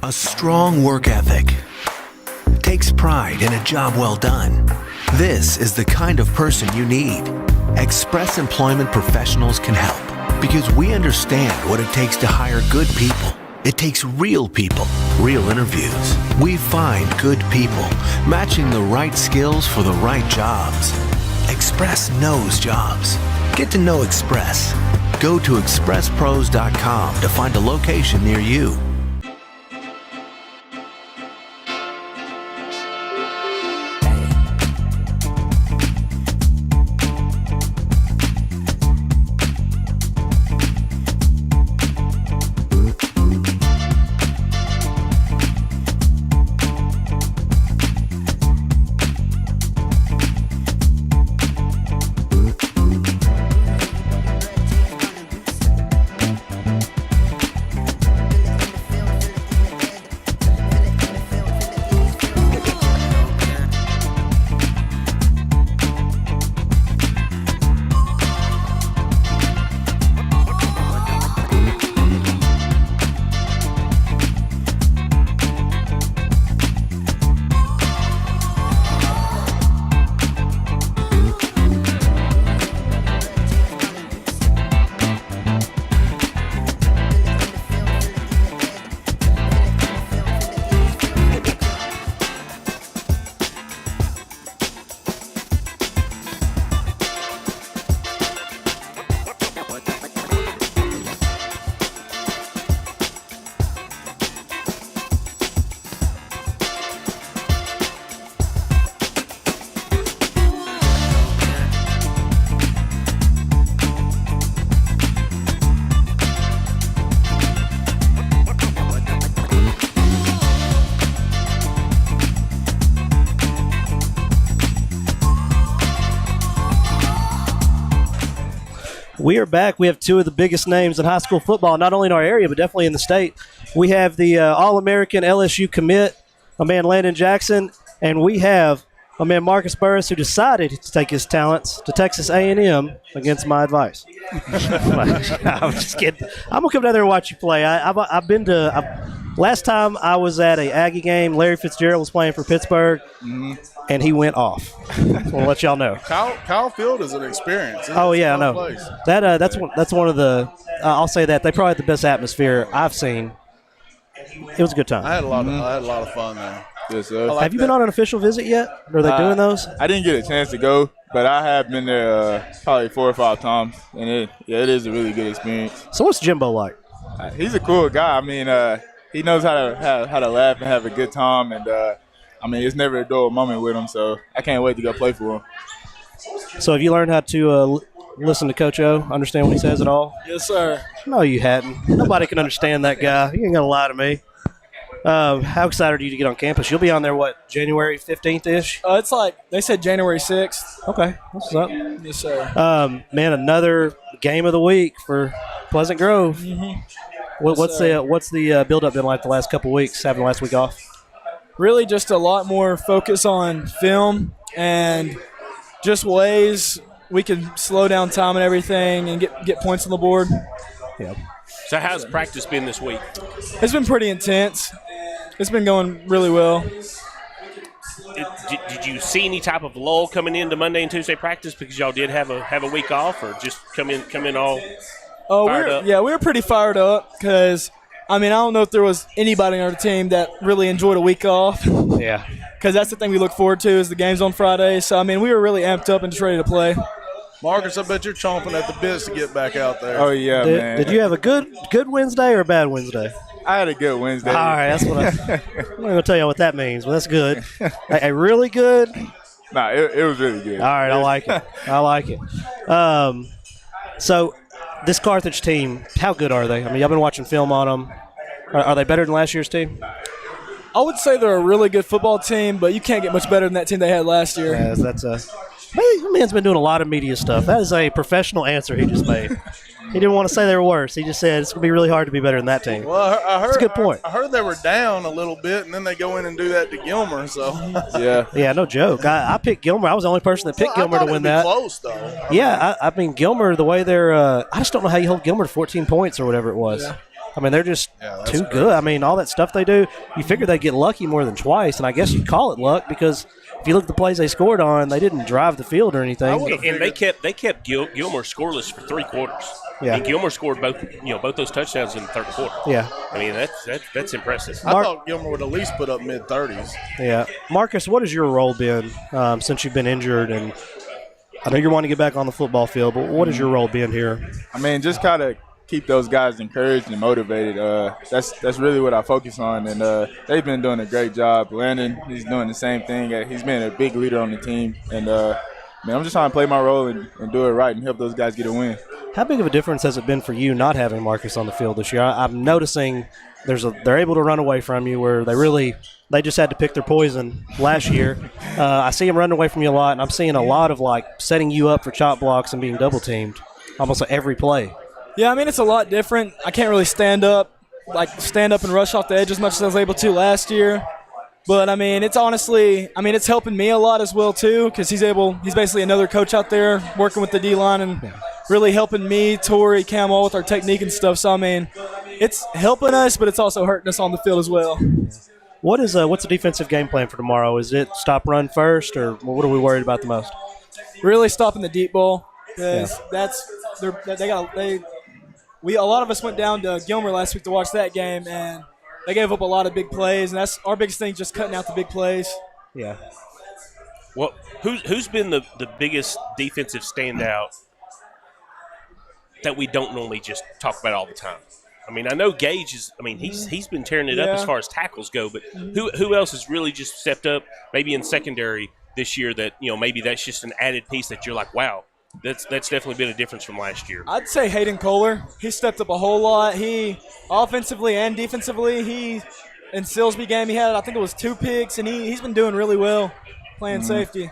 A strong work ethic takes pride in a job well done. This is the kind of person you need. Express Employment Professionals can help because we understand what it takes to hire good people. It takes real people, real interviews. We find good people, matching the right skills for the right jobs. Express knows jobs. Get to know Express. Go to expresspros.com to find a location near you. We are back. We have two of the biggest names in high school football, not only in our area, but definitely in the state. We have the All-American LSU commit, a man Landon Jackson, and we have a man Marcus Burris who decided to take his talents to Texas A&M against my advice. I'm just kidding. I'm going to come down there and watch you play. I've been to last time I was at a Aggie game, Larry Fitzgerald was playing for Pittsburgh. And he went off. I'll let y'all know. Kyle Field is an experience. Oh yeah, I know. That's one of the. I'll say that they probably had the best atmosphere I've seen. It was a good time. I had a lot of fun there. Yes, sir. Have you been on an official visit yet? Are they doing those? I didn't get a chance to go, but I have been there probably 4 or 5 times, and it is a really good experience. So what's Jimbo like? He's a cool guy. I mean, he knows how to laugh and have a good time, and I mean, it's never a dull moment with him. So I can't wait to go play for him. So have you learned how to listen to Coach O, understand what he says at all? Yes, sir. No, you hadn't. Nobody can understand that guy. You ain't gonna lie to me. How excited are you to get on campus? You'll be on there, what, January 15th-ish? It's like they said January 6th. Okay, what's up? Yes, sir. Man, another game of the week for Pleasant Grove. Mm-hmm. What's the build-up been like the last couple weeks, having the last week off? Really just a lot more focus on film and just ways we can slow down time and everything and get points on the board. Yeah. So how's practice been this week? It's been pretty intense. It's been going really well. Did you see any type of lull coming into Monday and Tuesday practice because y'all did have a week off, or just come in all fired up? Yeah, we were pretty fired up because, I mean, I don't know if there was anybody on our team that really enjoyed a week off. Yeah. Because that's the thing we look forward to is the games on Friday. So, I mean, we were really amped up and just ready to play. Marcus, I bet you're chomping at the bits to get back out there. Oh, yeah, man. Did you have a good Wednesday or a bad Wednesday? I had a good Wednesday. All right, that's what I'm not going to tell you what that means, but that's good. A really good? Nah, it was really good. All right, I like it. I like it. So This Carthage team, how good are they? I mean, y'all been watching film on them. Are they better than last year's team? I would say they're a really good football team, but you can't get much better than that team they had last year. Yeah, man's been doing a lot of media stuff. That is a professional answer he just made. He didn't want to say they were worse. He just said it's going to be really hard to be better than that team. Well, I heard, that's a good point. I heard they were down a little bit, and then they go in and do that to Gilmer. So yeah, no joke. I picked Gilmer. I was the only person that picked Gilmer to win that. Close though. Yeah, I mean Gilmer. The way they're, I just don't know how you hold Gilmer to 14 points or whatever it was. Yeah. I mean, they're just too good. I mean, all that stuff they do, you figure they'd get lucky more than twice, and I guess you'd call it luck because if you look at the plays they scored on, they didn't drive the field or anything. And they kept Gilmer scoreless for 3 quarters. Yeah. And Gilmer scored both those touchdowns in the third quarter. Yeah. I mean, that's impressive. I thought Gilmer would at least put up mid-30s. Yeah. Marcus, what has your role been since you've been injured? And I know you're wanting to get back on the football field, but what has your role been here? I mean, just kind of keep those guys encouraged and motivated. That's really what I focus on, and they've been doing a great job. Landon, he's doing the same thing. He's been a big leader on the team, and I'm just trying to play my role and do it right and help those guys get a win. How big of a difference has it been for you not having Marcus on the field this year? I'm noticing they're able to run away from you where they just had to pick their poison last year. I see them running away from you a lot, and I'm seeing a lot of setting you up for chop blocks and being double teamed almost every play. Yeah, I mean, it's a lot different. I can't really stand up and rush off the edge as much as I was able to last year. But, I mean, it's helping me a lot as well, too, because he's basically another coach out there working with the D-line and really helping me, Tori, Cam, all with our technique and stuff. So, I mean, it's helping us, but it's also hurting us on the field as well. What's the defensive game plan for tomorrow? Is it stop run first, or what are we worried about the most? Really stopping the deep ball. A lot of us went down to Gilmer last week to watch that game, and they gave up a lot of big plays, and that's our biggest thing, just cutting out the big plays. Yeah. Well, who's been the biggest defensive standout that we don't normally just talk about all the time? I mean, I know Gage is. I mean, he's been tearing it up as far as tackles go, but who else has really just stepped up? Maybe in secondary this year that maybe that's just an added piece that you're like, wow. That's definitely been a difference from last year. I'd say Hayden Kohler. He stepped up a whole lot. He, offensively and defensively, in Silsby game, he had, I think it was 2 picks, and he's been doing really well playing safety.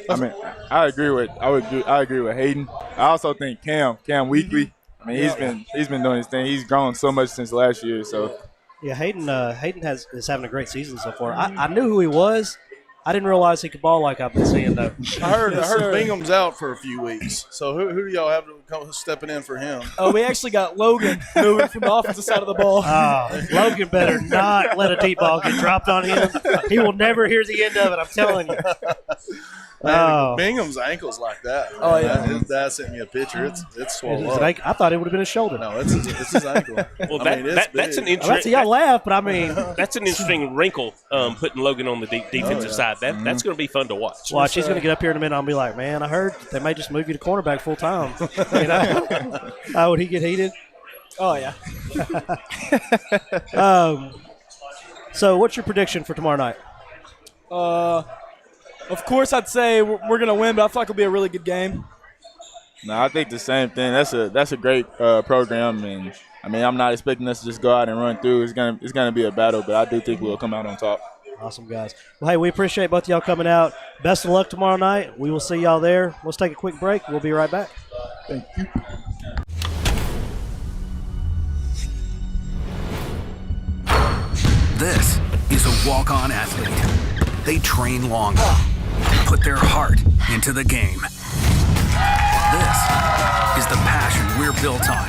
I mean, I agree with Hayden. I also think Cam Weekly. I mean, he's been doing his thing. He's grown so much since last year. So yeah, Hayden is having a great season so far. I knew who he was. I didn't realize he could ball like I've been seeing, though. I heard Bingham's out for a few weeks. So who do y'all have to come stepping in for him? Oh, we actually got Logan moving from the offensive side of the ball. Oh, Logan better not let a deep ball get dropped on him. He will never hear the end of it, I'm telling you. Man, Bingham's ankle's like that. Oh, yeah. His dad sent me a picture. It's swollen up. I thought it would have been his shoulder. No, it's his ankle. Well, that's an interesting. Y'all laugh, but I mean, that's an interesting wrinkle. Putting Logan on the defensive side. That's going to be fun to watch. Watch, he's going to get up here in a minute. I'll be like, man, I heard they may just move you to cornerback full time. How would he get heated? Oh yeah. So, what's your prediction for tomorrow night? Of course, I'd say we're going to win, but I feel like it'll be a really good game. No, I think the same thing. That's a great program, and I mean, I'm not expecting us to just go out and run through. It's gonna be a battle, but I do think we'll come out on top. Awesome, guys. Well, hey, we appreciate both of y'all coming out. Best of luck tomorrow night. We will see y'all there. Let's take a quick break. We'll be right back. Thank you. This is a walk-on athlete. They train longer, put their heart into the game. This is the passion we're built on.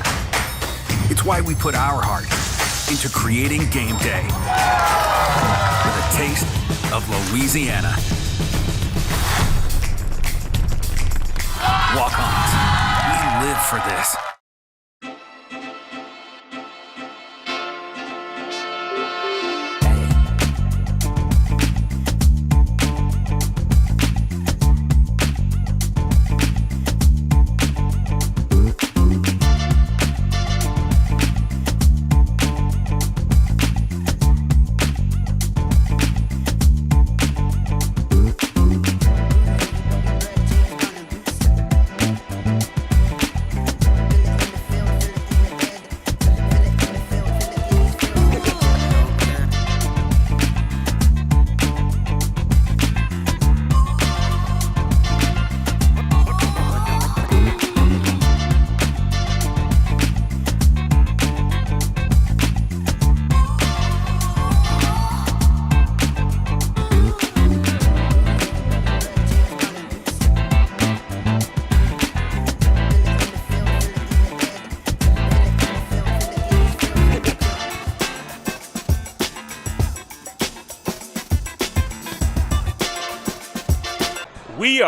It's why we put our heart into creating game day with a taste of Louisiana. Walk-ons, we live for this.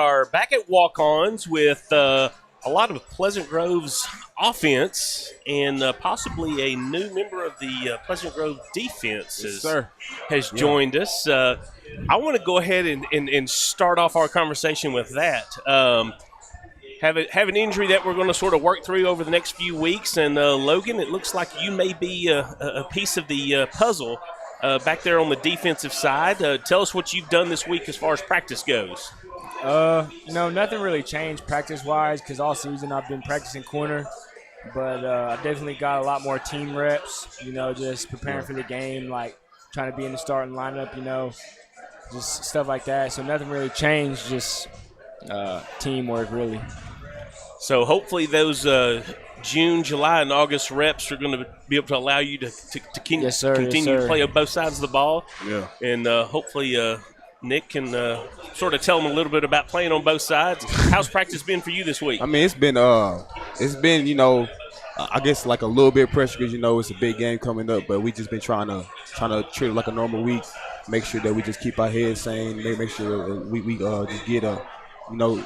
are back at walk-ons with a lot of Pleasant Grove's offense and possibly a new member of the Pleasant Grove defense has joined us. I want to go ahead and start off our conversation with that. Have an injury that we're going to sort of work through over the next few weeks. And, Logan, it looks like you may be a piece of the puzzle back there on the defensive side. Tell us what you've done this week as far as practice goes. Nothing really changed practice-wise because all season I've been practicing corner. But I definitely got a lot more team reps, just preparing for the game, like trying to be in the starting lineup, just stuff like that. So nothing really changed, just teamwork, really. So hopefully those June, July, and August reps are going to be able to allow you to continue to play on both sides of the ball. Yeah. And hopefully Nick can sort of tell them a little bit about playing on both sides. How's practice been for you this week? I mean, it's been I guess like a little bit of pressure because it's a big game coming up, but we just been trying to treat it like a normal week. Make sure that we just keep our heads sane. Make sure we just get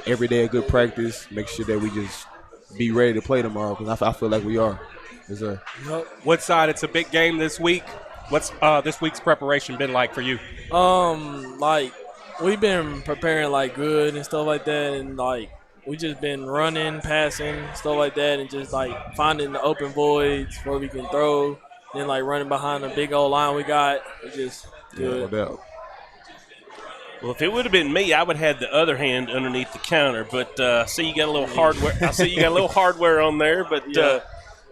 every day a good practice. Make sure that we just be ready to play tomorrow because I feel like we are. Yes, sir. What side? It's a big game this week. What's this week's preparation been like for you? We've been preparing good and stuff like that, and we just been running, passing, stuff like that, and just finding the open voids where we can throw, then running behind the big old line we got. It's just good. Yeah, well, if it would have been me, I would have had the other hand underneath the counter. But I see you got a little hardware. I see you got a little hardware on there, but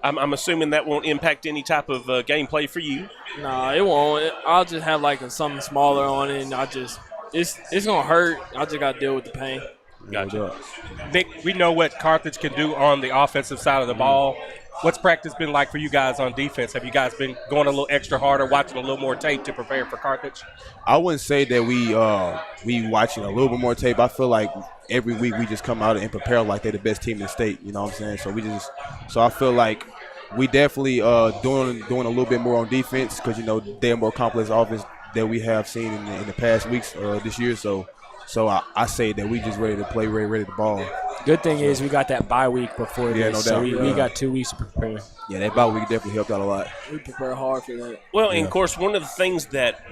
I'm assuming that won't impact any type of gameplay for you. No, it won't. I'll just have something smaller on it, and it's gonna hurt. I just gotta deal with the pain. Gotcha. Nick, we know what Carthage can do on the offensive side of the ball. What's practice been like for you guys on defense? Have you guys been going a little extra harder, watching a little more tape to prepare for Carthage? I wouldn't say that we watching a little bit more tape. I feel like every week we just come out and prepare like they're the best team in the state. You know what I'm saying? So I feel like we definitely doing a little bit more on defense because they're more complex offense that we have seen in the past weeks this year. So I say that we just ready to play, ready to ball. Good thing is we got that bye week before this, no so doubt. we got 2 weeks to prepare. Yeah, that bye week definitely helped out a lot. We prepare hard for that. Well, and of course, one of the things that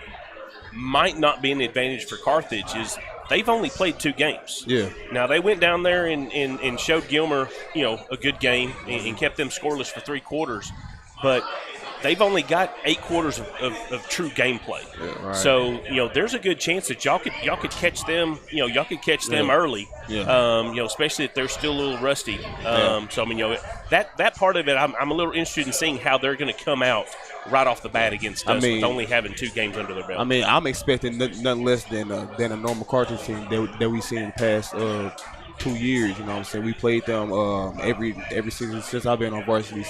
might not be an advantage for Carthage is they've only played 2 games. Yeah. Now, they went down there and showed Gilmer, a good game and kept them scoreless for 3 quarters. But they've only got 8 quarters of true gameplay. Yeah, right. So, there's a good chance that y'all could catch them, y'all could catch them early. Yeah. Especially if they're still a little rusty. So, I mean, that part of it, I'm a little interested in seeing how they're going to come out right off the bat against us with only having 2 games under their belt. I mean, I'm expecting nothing less than a normal Carthage team that we've seen in the past 2 years. You know what I'm saying? We played them every season since I've been on varsity,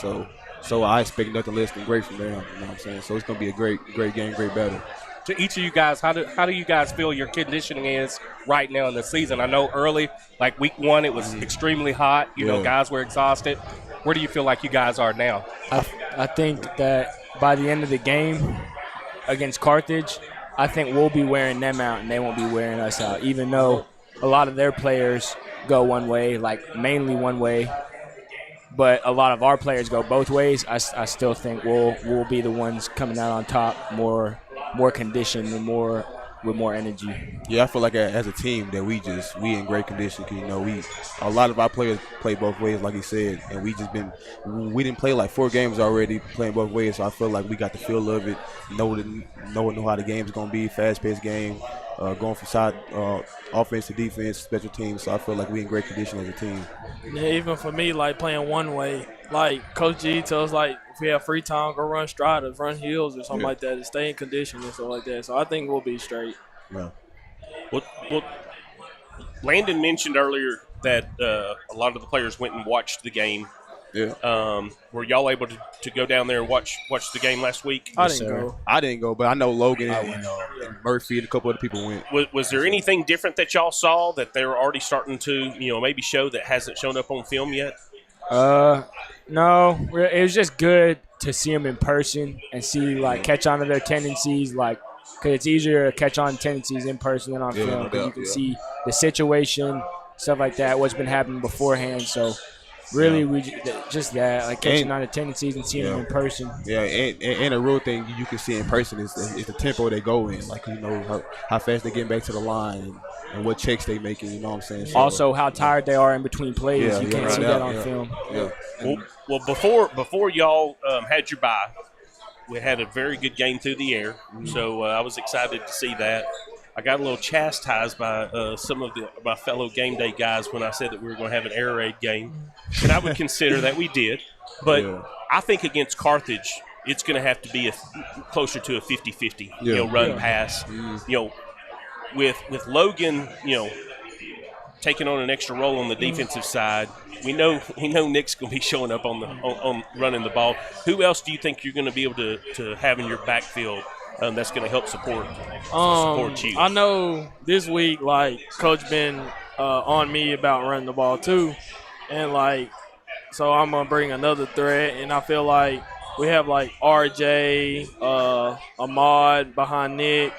so I expect nothing less than great from them. You know what I'm saying? So it's going to be a great game, great battle. To each of you guys, how do you guys feel your conditioning is right now in the season? I know early, like week 1, it was extremely hot. Guys were exhausted. Where do you feel like you guys are now? I think that by the end of the game against Carthage, I think we'll be wearing them out and they won't be wearing us out, even though a lot of their players go one way, mainly one way. But a lot of our players go both ways. I still think we'll be the ones coming out on top, more conditioned and with more energy. Yeah, I feel like as a team that we in great condition because a lot of our players play both ways, like he said, and we didn't play 4 games already playing both ways. So I feel like we got the feel of it, know how the game's gonna be, fast-paced game, going from side offense to defense, special teams. So I feel like we in great condition as a team. Yeah, even for me, playing one way, Coach G tells if we have free time, go run stratas, run hills or something like that, to stay in condition and stuff like that. So I think we'll be straight. Yeah. Well, Landon mentioned earlier that a lot of the players went and watched the game. Yeah. Were y'all able to go down there and watch the game last week? I didn't go, but I know Logan and Murphy and a couple other people went. Was there anything different that y'all saw that they were already starting to maybe show that hasn't shown up on film yet? No, it was just good to see them in person and see catch on to their tendencies, because it's easier to catch on tendencies in person than on film because you can see the situation, stuff like that, what's been happening beforehand. So really, we just that, like catching on the tendencies and seeing them in person. Yeah, and a real thing you can see in person is the tempo they go in. Like, you know, how fast they get back to the line and what checks they making, you know what I'm saying? So, also, how tired they are in between plays. You can't see that on film. Yeah. Well, before y'all had your bye, we had a very good game through the air, so I was excited to see that. I got a little chastised by some of my fellow game day guys when I said that we were going to have an air raid game, and I would consider that we did. But I think against Carthage, it's going to have to be closer to a 50-50, run pass. With Logan, taking on an extra role on the defensive side, we know Nick's going to be showing up on running the ball. Who else do you think you're going to be able to have in your backfield that's going to help support you? I know this week, like, Coach been on me about running the ball too, and like, so I'm gonna bring another threat, and I feel like we have like RJ, Ahmad behind Nick,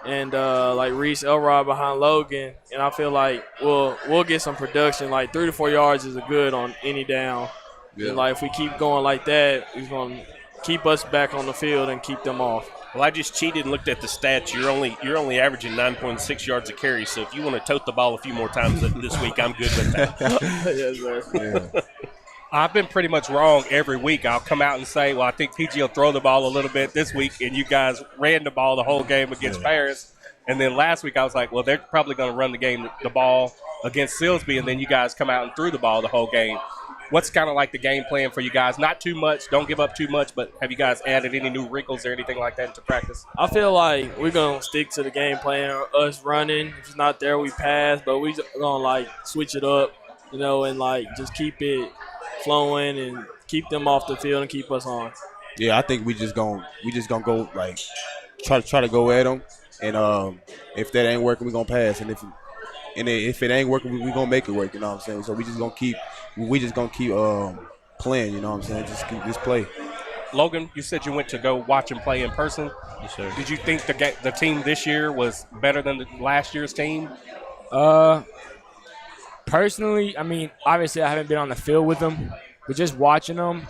and like Reese Elrod behind Logan, and I feel like we'll get some production. Like 3 to 4 yards is good on any down. Yeah. And like if we keep going like that, it's gonna keep us back on the field and keep them off. Well, I just cheated and looked at the stats. You're only averaging 9.6 yards a carry. So if you want to tote the ball a few more times this week, I'm good with that. Yes, sir. Yeah. I've been pretty much wrong every week. I'll come out and say, well, I think PG will throw the ball a little bit this week, and you guys ran the ball the whole game against Paris. And then last week I was like, well, they're probably going to run the ball against Silsbee, and then you guys come out and threw the ball the whole game. What's kind of like the game plan for you guys? Not too much. Don't give up too much, but have you guys added any new wrinkles or anything like that into practice? I feel like we're going to stick to the game plan, us running. If it's not there, we pass, but we're going to, like, switch it up, and, like, just keep it flowing and keep them off the field and keep us on. Yeah, I think we just gonna go, like, try to go at them, and if that ain't working, we gonna pass, and if it ain't working, we gonna make it work. You know what I'm saying? So we just gonna keep playing. You know what I'm saying? Just play. Logan, you said you went to go watch and play in person. Yes, sir. Did you think the team this year was better than last year's team? Personally, I mean, obviously I haven't been on the field with them, but just watching them,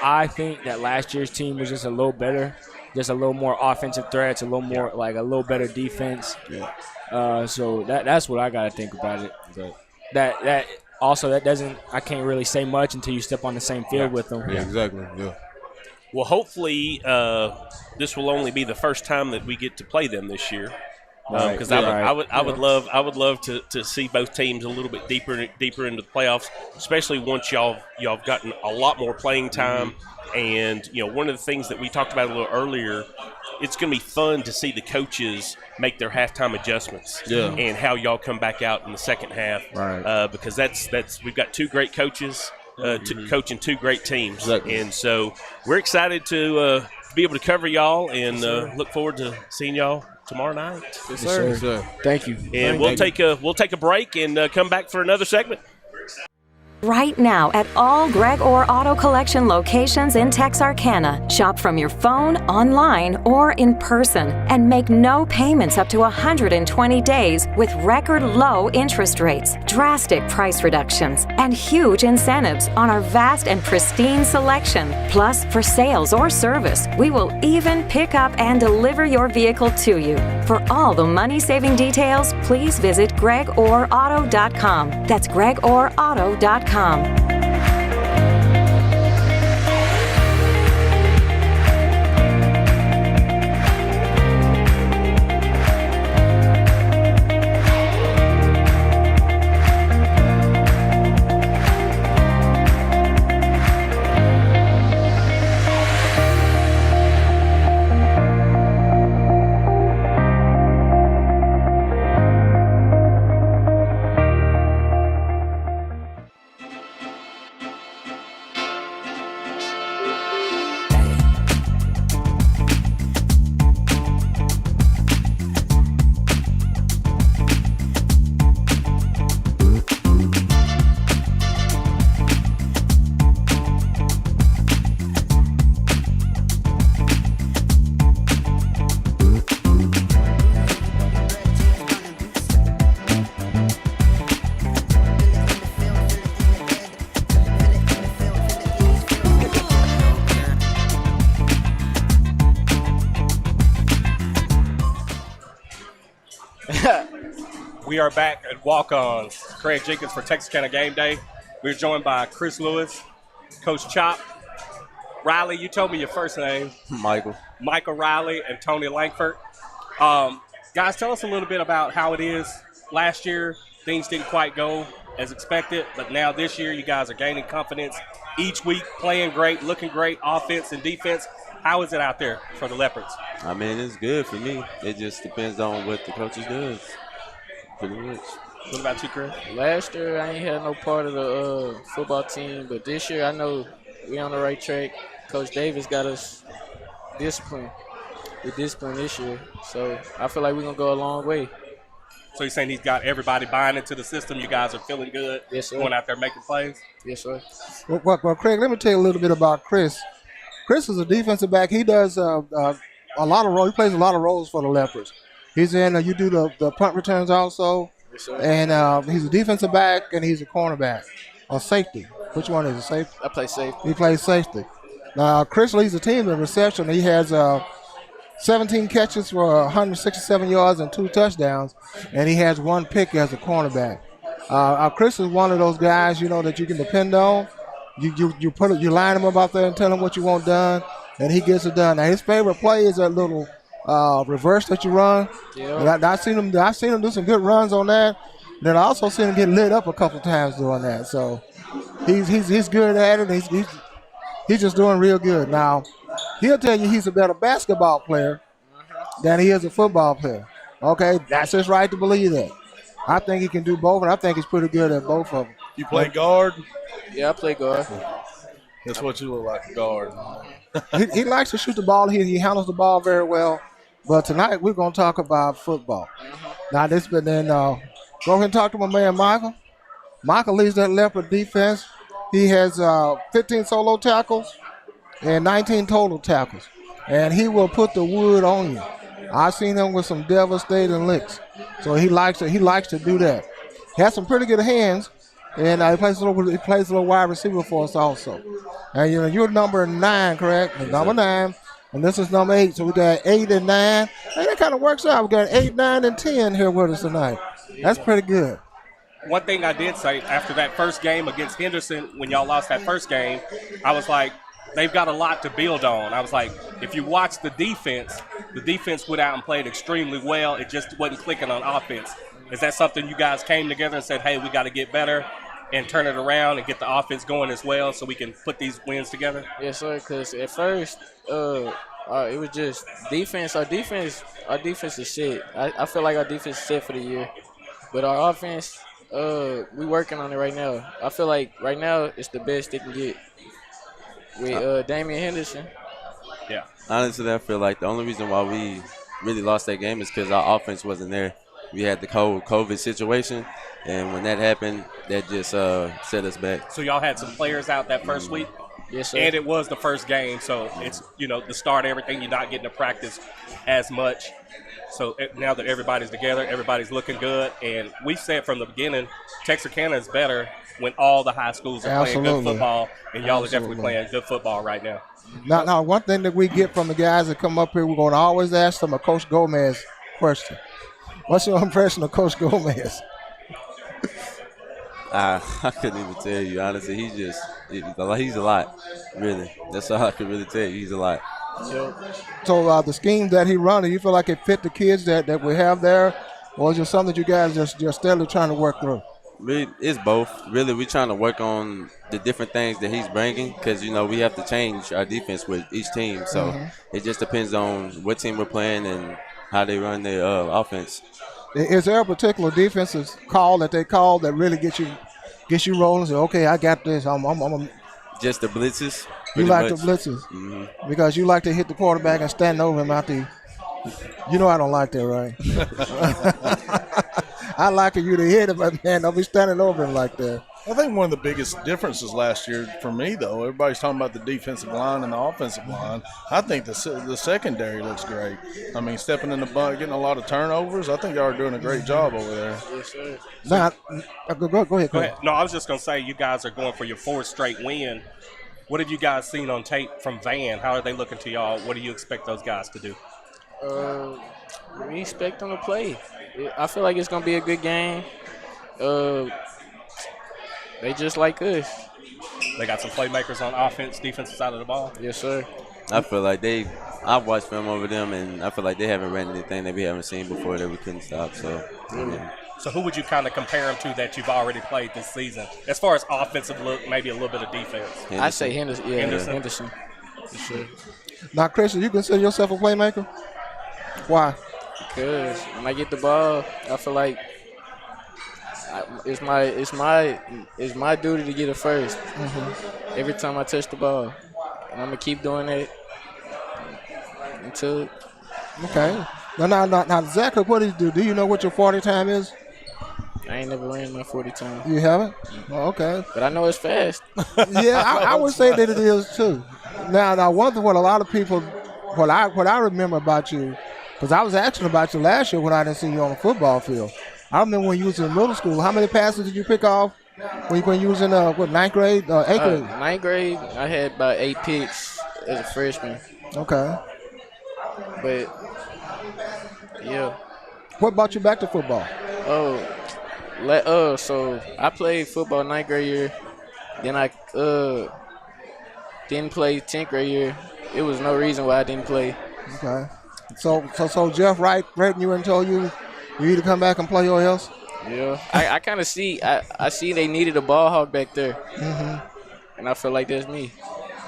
I think that last year's team was just a little better, just a little more offensive threats, a little more like a little better defense. Yeah. So that's what I got to think about it. But that also I can't really say much until you step on the same field with them. Yeah, exactly. Yeah. Well, hopefully this will only be the first time that we get to play them this year. Because I would love to see both teams a little bit deeper into the playoffs, especially once y'all have gotten a lot more playing time. And one of the things that we talked about a little earlier, it's going to be fun to see the coaches make their halftime adjustments and how y'all come back out in the second half. Right. Because that's we've got two great coaches coaching two great teams, exactly. And so we're excited to be able to cover y'all and look forward to seeing y'all tomorrow night. Yes, sir. Yes, sir. Thank you. And we'll take a break and come back for another segment. Right now at all Greg Orr Auto Collection locations in Texarkana. Shop from your phone, online, or in person and make no payments up to 120 days with record low interest rates, drastic price reductions, and huge incentives on our vast and pristine selection. Plus, for sales or service, we will even pick up and deliver your vehicle to you. For all the money-saving details, please visit gregorauto.com. That's gregorauto.com. We are back at Walk-Ons. Craig Jenkins for Texarkana Game Day. We're joined by Chris Lewis, Coach Chop. Riley, you told me your first name. Michael. Michael Riley and Tony Langford. Guys, tell us a little bit about how it is. Last year, things didn't quite go as expected, but now this year you guys are gaining confidence each week, playing great, looking great, offense and defense. How is it out there for the Leopards? I mean, it's good for me. It just depends on what the coaches do. Pretty much. What about you, Chris? Last year, I ain't had no part of the football team, but this year I know we on the right track. Coach Davis got us disciplined. We disciplined this year, so I feel like we're going to go a long way. So you're saying he's got everybody buying into the system. You guys are feeling good, yes, sir. Going out there making plays? Yes, sir. Well, Craig, let me tell you a little bit about Chris. Chris is a defensive back. He does a lot of roles. He plays a lot of roles for the Leopards. He's in. You do the punt returns also, yes, sir. And he's a defensive back and he's a cornerback or safety. Which one is it? Safety. I play safety. He plays safety. Now Chris leads the team in reception. He has 17 catches for 167 yards and 2 touchdowns, and he has 1 pick as a cornerback. Chris is one of those guys, that you can depend on. You line him up out there and tell him what you want done, and he gets it done. Now his favorite play is that little reverse that you run. Yeah. And I've seen him do some good runs on that. Then I also seen him get lit up a couple times doing that. So he's good at it. He's just doing real good. Now he'll tell you he's a better basketball player than he is a football player. Okay, that's his right to believe that. I think he can do both, and I think he's pretty good at both of them. You play guard? Yeah, I play guard. That's what you look like, a guard. he likes to shoot the ball. He handles the ball very well. But tonight we're going to talk about football. Now go ahead and talk to my man Michael. Michael leads that Leopard defense. He has 15 solo tackles and 19 total tackles. And he will put the wood on you. I've seen him with some devastating licks. So he likes to do that. He has some pretty good hands. And he plays a little wide receiver for us also. And you're number 9, correct? Yes, number 9. And this is number 8. So we got 8 and 9. And that kind of works out. We got 8, 9, and 10 here with us tonight. That's pretty good. One thing I did say after that first game against Henderson, when y'all lost that first game, I was like, they've got a lot to build on. I was like, if you watch the defense went out and played extremely well. It just wasn't clicking on offense. Is that something you guys came together and said, hey, we got to get better and turn it around and get the offense going as well so we can put these wins together? Yes, sir, because at first it was just defense. Our defense is set. I feel like our defense is set for the year. But our offense, we working on it right now. I feel like right now it's the best they can get with Damian Henderson. Yeah. Honestly, I feel like the only reason why we really lost that game is because our offense wasn't there. We had the COVID situation, and when that happened, that just set us back. So y'all had some players out that first week? Yes, sir. And it was the first game, so it's, the start of everything. You're not getting to practice as much. So now that everybody's together, everybody's looking good. And we said from the beginning, Texarkana is better when all the high schools are playing good football, and y'all are definitely playing good football right now. Now, one thing that we get from the guys that come up here, we're going to always ask them a Coach Gomez question. What's your impression of Coach Gomez? I couldn't even tell you, honestly. He's a lot, really. That's all I can really tell you. He's a lot. So the scheme that he runs, do you feel like it fit the kids that we have there, or is it something that you guys just steadily trying to work through? It's both. Really, we're trying to work on the different things that he's bringing because, we have to change our defense with each team. So it just depends on what team we're playing and how they run their offense. Is there a particular defensive call that they call that really gets you rolling? Say, okay, I got this. Just the blitzes. You like much. the blitzes because you like to hit the quarterback and stand over him out there. I don't like that, right? I like you to hit him, but man, don't be standing over him like that. I think one of the biggest differences last year for me, though, everybody's talking about the defensive line and the offensive line. I think the secondary looks great. I mean, stepping in the bunt, getting a lot of turnovers. I think y'all are doing a great job over there. Yes, sir. Now, go ahead. No, I was just going to say you guys are going for your 4th straight win. What have you guys seen on tape from Van? How are they looking to y'all? What do you expect those guys to do? We expect them to play. I feel like it's gonna be a good game. They just like us. They got some playmakers on offense, defensive side of the ball. Yes, sir. I feel like I've watched film over them, and I feel like they haven't ran anything that we haven't seen before that we couldn't stop. So, yeah. So who would you kind of compare them to that you've already played this season? As far as offensive look, maybe a little bit of defense. I say Henderson. Yeah, Henderson. For sure. Now, Christian, you consider yourself a playmaker? Why? Because when I get the ball, I feel like it's my duty to get it first. Every time I touch the ball, and I'm gonna keep doing it until. Okay. Now, Zachary, what do you do? Do you know what your 40 time is? I ain't never ran my 40 time. You haven't? Oh, okay. But I know it's fast. Yeah, I would say that it is too. Now, one thing what a lot of people, what I remember about you, because I was asking about you last year when I didn't see you on the football field. I remember when you was in middle school. How many passes did you pick off when you was in ninth grade, 8th grade? Ninth grade, I had about 8 picks as a freshman. Okay. But yeah. What brought you back to football? So I played football 9th grade year. Then I didn't play 10th grade year. It was no reason why I didn't play. Okay. So Jeff Wright you and told you need to come back and play or else? Yeah. I kind of see. I see they needed a ball hawk back there. And I feel like that's me.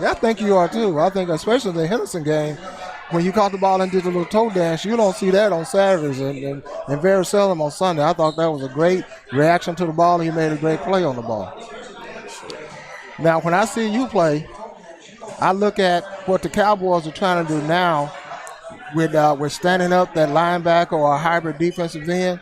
Yeah, I think you are too. I think especially the Henderson game, when you caught the ball and did the little toe dance, you don't see that on Saturdays and very seldom on Sunday. I thought that was a great reaction to the ball, and you made a great play on the ball. Now, when I see you play, I look at what the Cowboys are trying to do now with standing up that linebacker or a hybrid defensive end.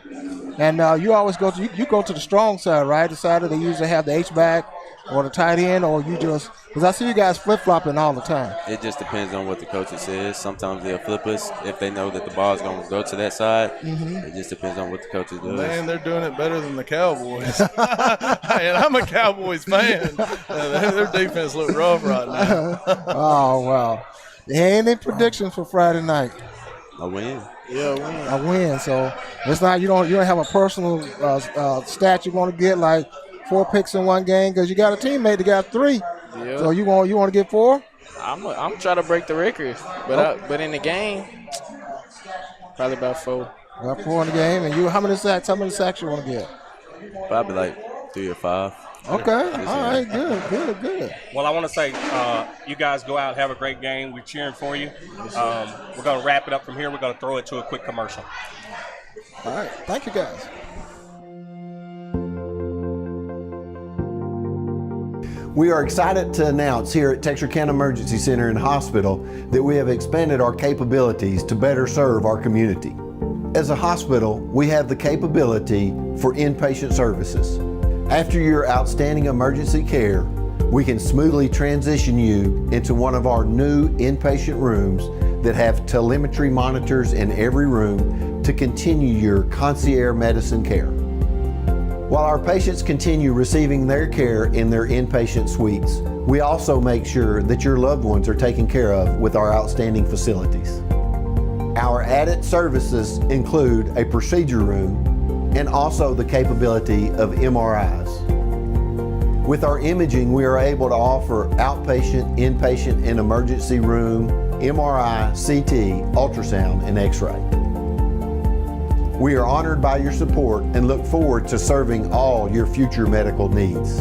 And you always go to the strong side, right? The side that they usually have the H-back or the tight end, or you just – because I see you guys flip-flopping all the time. It just depends on what the coach says. Sometimes they'll flip us if they know that the ball's going to go to that side. It just depends on what the coach does. Man, they're doing it better than the Cowboys. And I'm a Cowboys fan. Their defense look rough right now. Oh, wow. Any predictions for Friday night? A win. Yeah, a win. So it's not you don't have a personal stat you want to get like 4 picks in one game because you got a teammate that got 3. Yeah. So you want to get 4? I'm trying to break the record, but in the game, probably about 4. About 4 in the game, and you how many sacks you want to get? Probably like 3 or 5. Okay, all right, good. Well, I want to say you guys go out, have a great game. We're cheering for you. We're going to wrap it up from here. We're going to throw it to a quick commercial. All right, thank you guys. We are excited to announce here at Texarkana Emergency Center and Hospital that we have expanded our capabilities to better serve our community. As a hospital, we have the capability for inpatient services. After your outstanding emergency care, we can smoothly transition you into one of our new inpatient rooms that have telemetry monitors in every room to continue your concierge medicine care. While our patients continue receiving their care in their inpatient suites, we also make sure that your loved ones are taken care of with our outstanding facilities. Our added services include a procedure room and also the capability of MRIs. With our imaging, we are able to offer outpatient, inpatient, and emergency room, MRI, CT, ultrasound, and X-ray. We are honored by your support and look forward to serving all your future medical needs.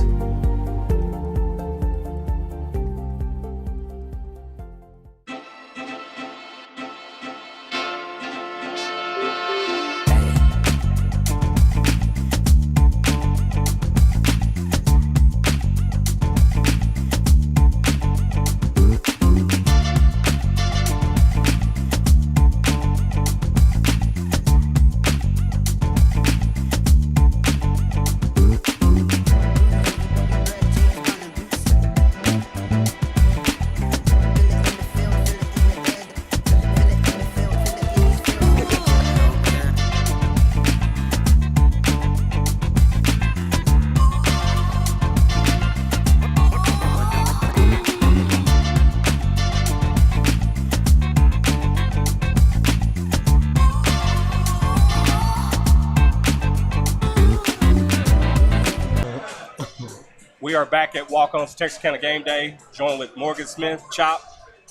We are back at Walk-Ons Texarkana Game Day, joined with Morgan Smith, Chop,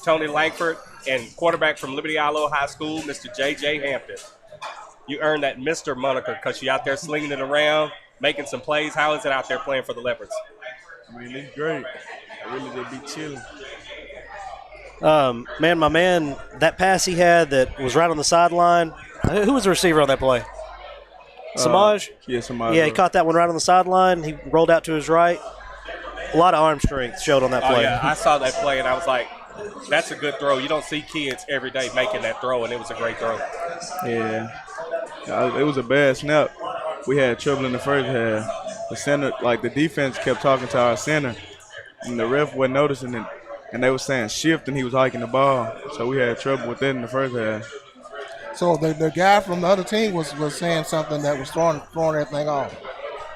Tony Langford, and quarterback from Liberty Ilo High School, Mr. J.J. Hampton. You earned that Mr. moniker because you're out there slinging it around, making some plays. How is it out there playing for the Leopards? I mean, it's great. I really just be chilling. My man, that pass he had that was right on the sideline, who was the receiver on that play? Samaj? Yeah, Samaj. Yeah, he caught that one right on the sideline. He rolled out to his right. A lot of arm strength showed on that play. Oh, yeah, I saw that play, and I was like, that's a good throw. You don't see kids every day making that throw, and it was a great throw. Yeah. It was a bad snap. We had trouble in the first half. The center, like the defense kept talking to our center, and the ref wasn't noticing it. And they were saying shift, and he was hiking the ball. So we had trouble with that in the first half. So the guy from the other team was saying something that was throwing everything off.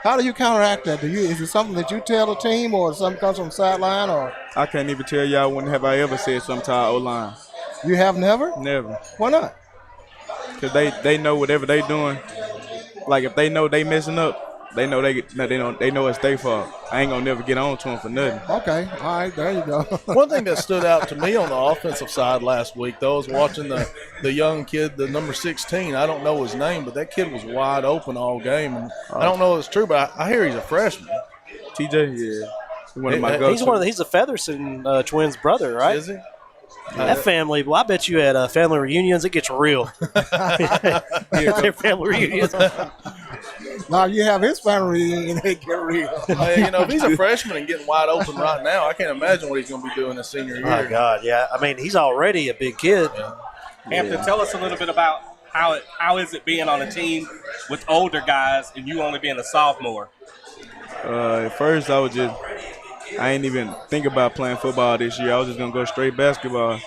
How do you counteract that? Is it something that you tell the team, or something comes from the sideline, or? I can't even tell y'all when have I ever said something to our O-line. You have never? Never. Why not? Because they know whatever they doing. Like if they know they messing up, they know they know it's their fault. I ain't gonna never get on to them for nothing. Okay, all right, there you go. One thing that stood out to me on the offensive side last week, though, was watching the young kid, the number 16. I don't know his name, but that kid was wide open all game. And I don't know if it's true, but I hear he's a freshman. TJ, yeah, one of my go-to. He's the Featherson twins' brother, right? Is he? That family, well, I bet you at family reunions, it gets real. Their family reunions. Now you have his family reunion, they get real. If he's a freshman and getting wide open right now, I can't imagine what he's going to be doing his senior year. My God, yeah. I mean, he's already a big kid. Hampton, tell us a little bit about how is it being on a team with older guys and you only being a sophomore? At first, I ain't even think about playing football this year. I was just going to go straight basketball.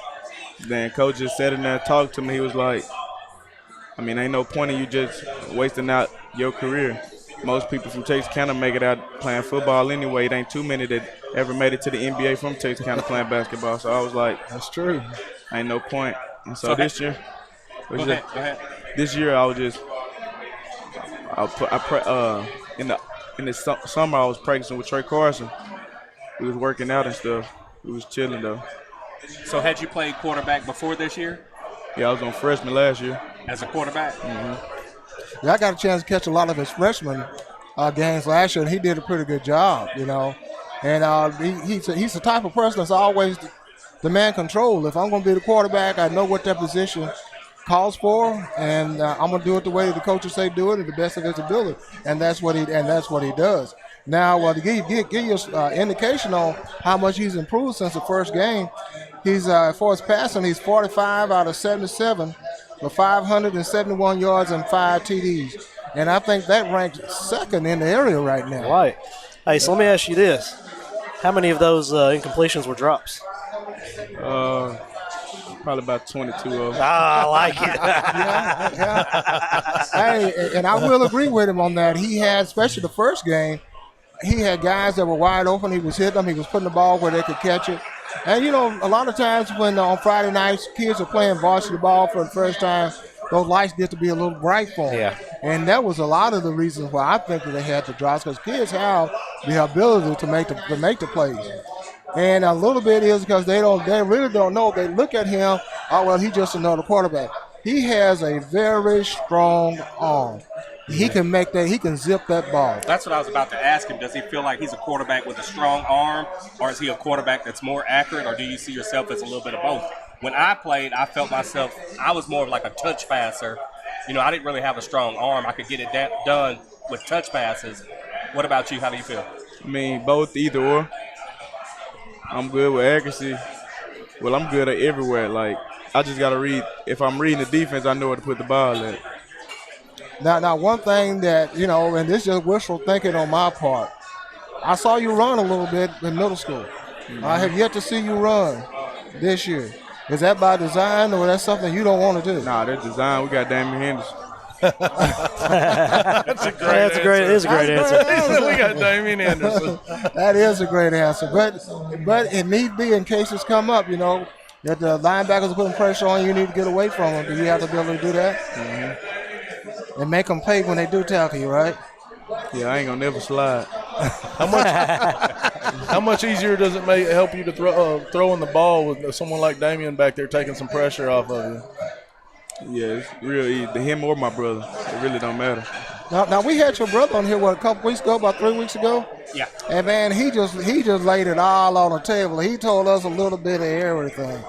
Then coach just sat in there and talked to me. He was like, I mean, ain't no point in you just wasting out your career. Most people from Texarkana make it out playing football anyway. It ain't too many that ever made it to the NBA from Texarkana playing basketball. So I was like, that's true. Ain't no point. And so this year, Go ahead. This year I was just, in the summer I was practicing with Trey Carson. We was working out and stuff. We was chilling though. So had you played quarterback before this year? Yeah, I was on freshman last year. As a quarterback? Mm-hmm. Yeah, I got a chance to catch a lot of his freshman games last year, and he did a pretty good job, And he's the type of person that's always demand control. If I'm going to be the quarterback, I know what that position calls for, and I'm going to do it the way the coaches say do it, to the best of his ability, and that's what he does. Now, to give you an indication on how much he's improved since the first game, he's for his passing, he's 45 out of 77 for 571 yards and 5 TDs, and I think that ranks second in the area right now. Right. Hey, so let me ask you this: how many of those incompletions were drops? Probably about 22 of them. I like it. yeah. Hey, and I will agree with him on that. He had, especially the first game, he had guys that were wide open. He was hitting them. He was putting the ball where they could catch it. And, a lot of times when on Friday nights kids are playing varsity ball for the first time, those lights get to be a little bright for them. Yeah. And that was a lot of the reasons why I think that they had to drops, because kids have the ability to make the plays. And a little bit is because they really don't know. They look at him, he's just another quarterback. He has a very strong arm. He can he can zip that ball. That's what I was about to ask him. Does he feel like he's a quarterback with a strong arm, or is he a quarterback that's more accurate, or do you see yourself as a little bit of both? When I played, I felt myself, I was more of like a touch passer. I didn't really have a strong arm. I could get it done with touch passes. What about you? How do you feel? I mean, both, either or. I'm good with accuracy. Well, I'm good at everywhere. Like, I just got to read. If I'm reading the defense, I know where to put the ball at. Now, one thing that, and this is just wishful thinking on my part, I saw you run a little bit in middle school. Mm-hmm. I have yet to see you run this year. Is that by design, or that's something you don't want to do? Nah, that's design. We got Damian Henderson. That's a great answer. We got Damian Anderson. That is a great answer. But it need be in cases come up, that the linebackers are putting pressure on you need to get away from them. Do you have to be able to do that? Mm-hmm. And make them pay when they do tackle you, right? Yeah, I ain't going to never slide. How much easier does it help you to throwing the ball with someone like Damian back there taking some pressure off of you? Yeah, it's real easy. To him or my brother, it really don't matter. Now we had your brother on here a couple weeks ago, about 3 weeks ago. Yeah. And man, he just laid it all on the table. He told us a little bit of everything.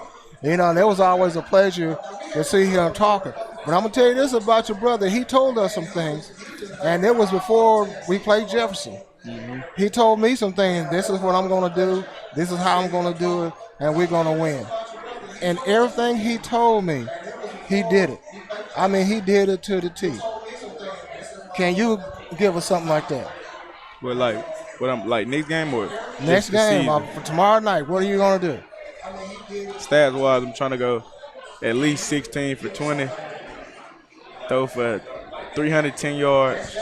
And it was always a pleasure to see him talking. But I'm gonna tell you this about your brother. He told us some things, and it was before we played Jefferson. Mm-hmm. He told me some things. This is what I'm gonna do. This is how I'm gonna do it, and we're gonna win. And everything he told me, he did it. I mean, he did it to the T. Can you give us something like that? But what I'm like next game or Next game, for tomorrow night, what are you going to do? Stats-wise, I'm trying to go at least 16 for 20, throw for 310 yards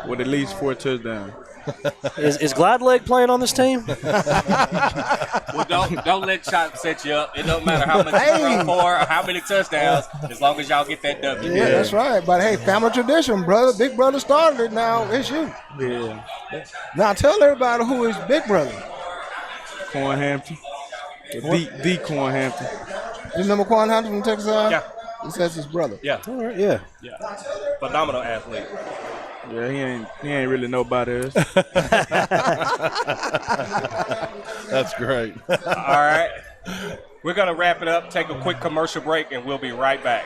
with at least 4 touchdowns. Is Glide Leg playing on this team? Well, don't let Chop set you up. It don't matter how much you throw for or how many touchdowns, as long as y'all get that W. Yeah, that's right. But hey, family tradition, brother. Big brother started it. Now it's you. Yeah. Now tell everybody who is Big Brother. Corn Hampton. The Corn Hampton. You remember Quan Hampton from Texas? Yeah. He says his brother. Yeah. All right, yeah. Phenomenal athlete. Yeah, he ain't really nobody else. That's great. All right. We're going to wrap it up, take a quick commercial break, and we'll be right back.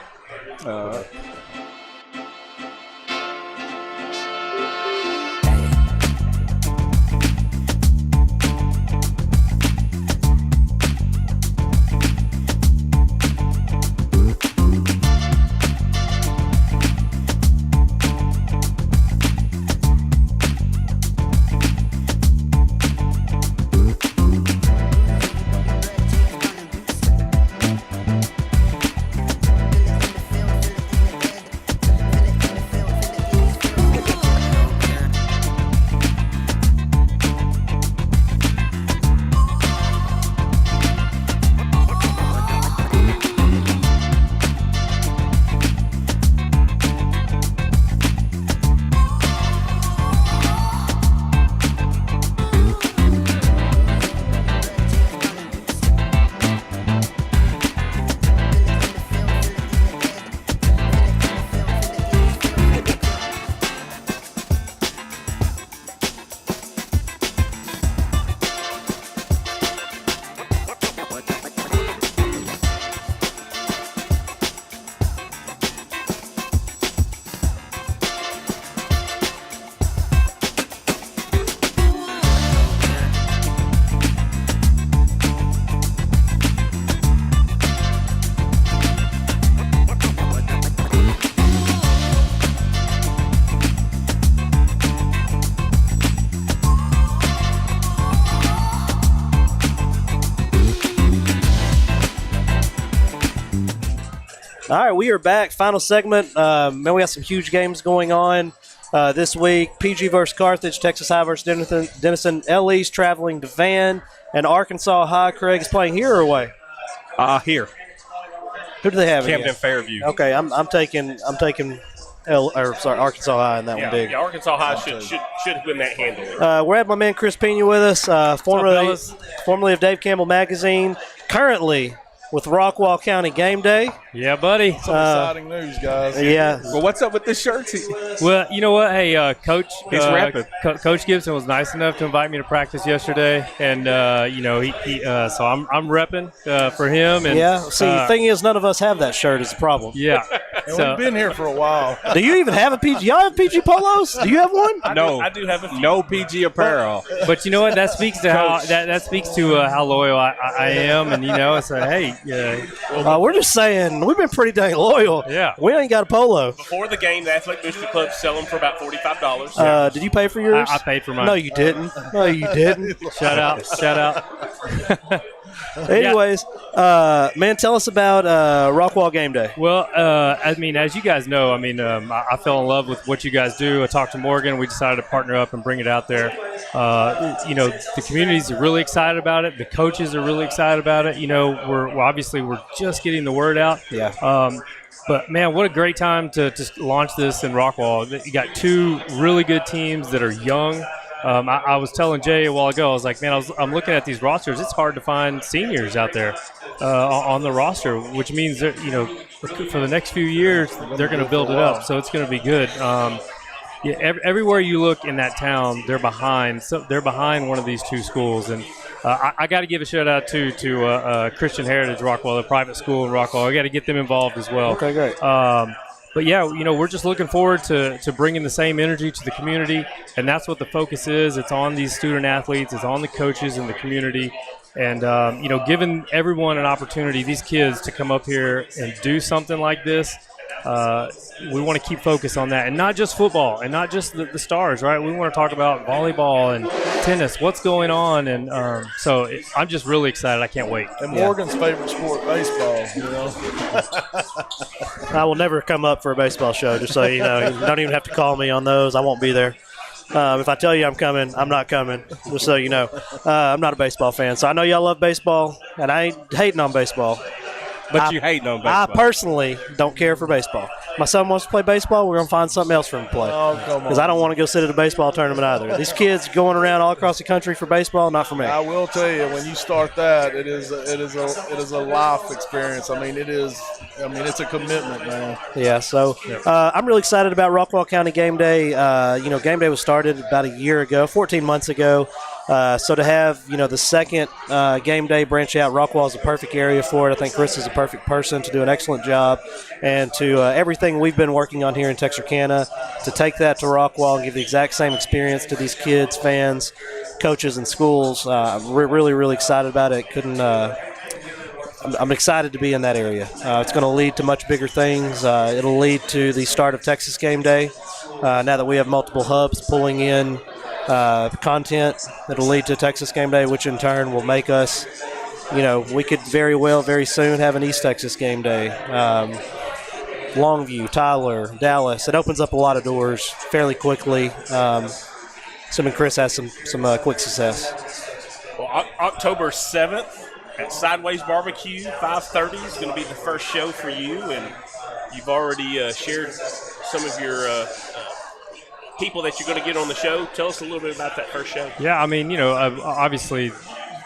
All right, we are back. Final segment. Man, we got some huge games going on this week. PG versus Carthage, Texas High versus Denison. LE's traveling to Van, and Arkansas High. Craig is playing here or away? Here. Who do they have? Camden again? Fairview. Okay, I'm taking Arkansas High in that one big. Yeah, Arkansas High should win that handle. We're having my man Chris Pena with us, formerly of Dave Campbell Magazine, currently with Rockwall County Gameday. Yeah, buddy. Some exciting news, guys. Yeah. Well, what's up with this shirt? Well, you know what? Hey, Coach. He's rapping. Coach Gibson was nice enough to invite me to practice yesterday, and so I'm repping for him. And yeah. See, the thing is, none of us have that shirt. Is the problem. Yeah. And we've been here for a while. Do you even have a PG? Y'all have PG polos? Do you have one? No, I do have a few. No PG apparel. But you know what? That speaks to how loyal I am, and it's we're just saying we've been pretty dang loyal. Yeah. We ain't got a polo. Before the game, the Athletic Booster Club sell them for about $45. Did you pay for yours? I paid for mine. No, you didn't. No, you didn't. Shout out. Anyways, man, tell us about Rockwall Gameday. Well, as you guys know, I fell in love with what you guys do. I talked to Morgan. We decided to partner up and bring it out there. The communities are really excited about it. The coaches are really excited about it. We're just getting the word out. Yeah. But, man, what a great time to launch this in Rockwall. You got two really good teams that are young. I was telling Jay a while ago, I was like, man, I'm looking at these rosters. It's hard to find seniors out there on the roster, which means that, for the next few years, they're going to build it up. So it's going to be good. Everywhere you look in that town, they're behind. So they're behind one of these two schools, and I got to give a shout out to Christian Heritage Rockwell, the private school in Rockwell. I got to get them involved as well. Okay, great. But yeah, we're just looking forward to bringing the same energy to the community, and that's what the focus is. It's on these student athletes, it's on the coaches and the community, and giving everyone an opportunity, these kids, to come up here and do something like this. We want to keep focus on that, and not just football, and not just the stars, right? We want to talk about volleyball and tennis, what's going on, and I'm just really excited. I can't wait. And Morgan's favorite sport, baseball. I will never come up for a baseball show, just so you know. You don't even have to call me on those. I won't be there. If I tell you I'm coming, I'm not coming, just so you know. I'm not a baseball fan, so I know y'all love baseball, and I ain't hating on baseball. But you hating on baseball. I personally don't care for baseball. My son wants to play baseball. We're going to find something else for him to play. Oh, come on. Because I don't want to go sit at a baseball tournament either. These kids going around all across the country for baseball, not for me. I will tell you, when you start that, it is a life experience. It's a commitment, man. Yeah, so I'm really excited about Rockwall County Game Day. Game Day was started about a year ago, 14 months ago. So to have, the second game day branch out, Rockwall is a perfect area for it. I think Chris is a perfect person to do an excellent job. And to everything we've been working on here in Texarkana, to take that to Rockwall and give the exact same experience to these kids, fans, coaches, and schools. We're really, really excited about it. I'm excited to be in that area. It's going to lead to much bigger things. It'll lead to the start of Texas Game Day. Now that we have multiple hubs pulling in content, it'll lead to Texas Game Day, which in turn will make us, we could very soon have an East Texas Game Day. Longview, Tyler, Dallas. It opens up a lot of doors fairly quickly. Assuming Chris has some quick success. Well, October 7th at Sideways Barbecue, 5:30 is going to be the first show for you, and you've already shared some of your people that you're going to get on the show. Tell us a little bit about that first show. Yeah, obviously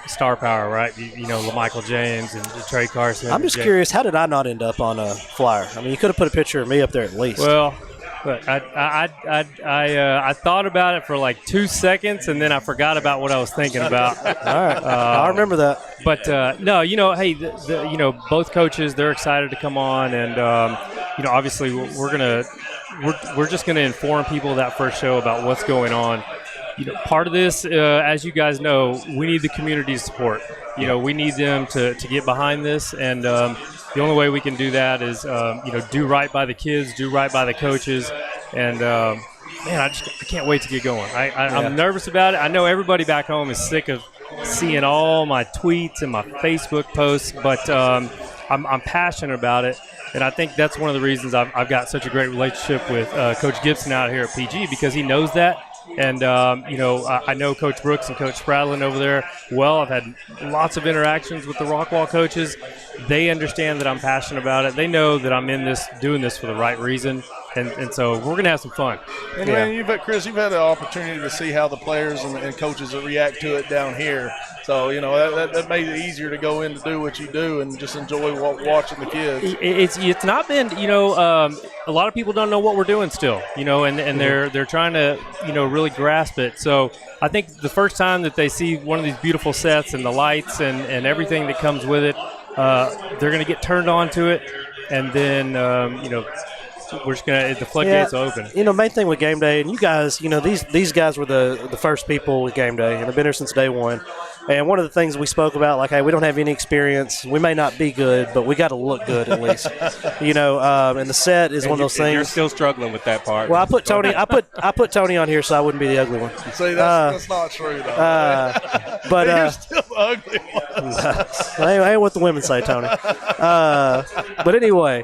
star power, right? LaMichael James and Trey Carson. I'm just curious, how did I not end up on a flyer? You could have put a picture of me up there at least. Well, but I thought about it for like 2 seconds, and then I forgot about what I was thinking about. All right, I remember that. But no, hey, both coaches, they're excited to come on, and obviously we're just gonna inform people that first show about what's going on. Part of this, as you guys know, we need the community support. We need them to get behind this, and the only way we can do that is, do right by the kids, do right by the coaches, and I can't wait to get going. I'm nervous about it. I know everybody back home is sick of seeing all my tweets and my Facebook posts, but I'm passionate about it, and I think that's one of the reasons I've got such a great relationship with Coach Gibson out here at PG, because he knows that. And, I know Coach Brooks and Coach Spradlin over there well. I've had lots of interactions with the Rockwall coaches. They understand that I'm passionate about it. They know that I'm doing this for the right reason. And so we're going to have some fun. And man, Chris, you've had the opportunity to see how the players and coaches react to it down here. So, that made it easier to go in to do what you do and just enjoy watching the kids. It's not been, a lot of people don't know what we're doing still, and they're trying to, really grasp it. So I think the first time that they see one of these beautiful sets and the lights and everything that comes with it, they're going to get turned on to it. And then, we're just the floodgates will open. Main thing with Game Day, and you guys, these guys were the first people with Game Day, and they've been here since day one. And one of the things we spoke about, like, hey, we don't have any experience. We may not be good, but we got to look good at least. And the set is one of those things. You're still struggling with that part. Well, I put Tony on here so I wouldn't be the ugly one. See, that's not true, though. But you're still the ugly one. I ain't what the women say, Tony. But anyway,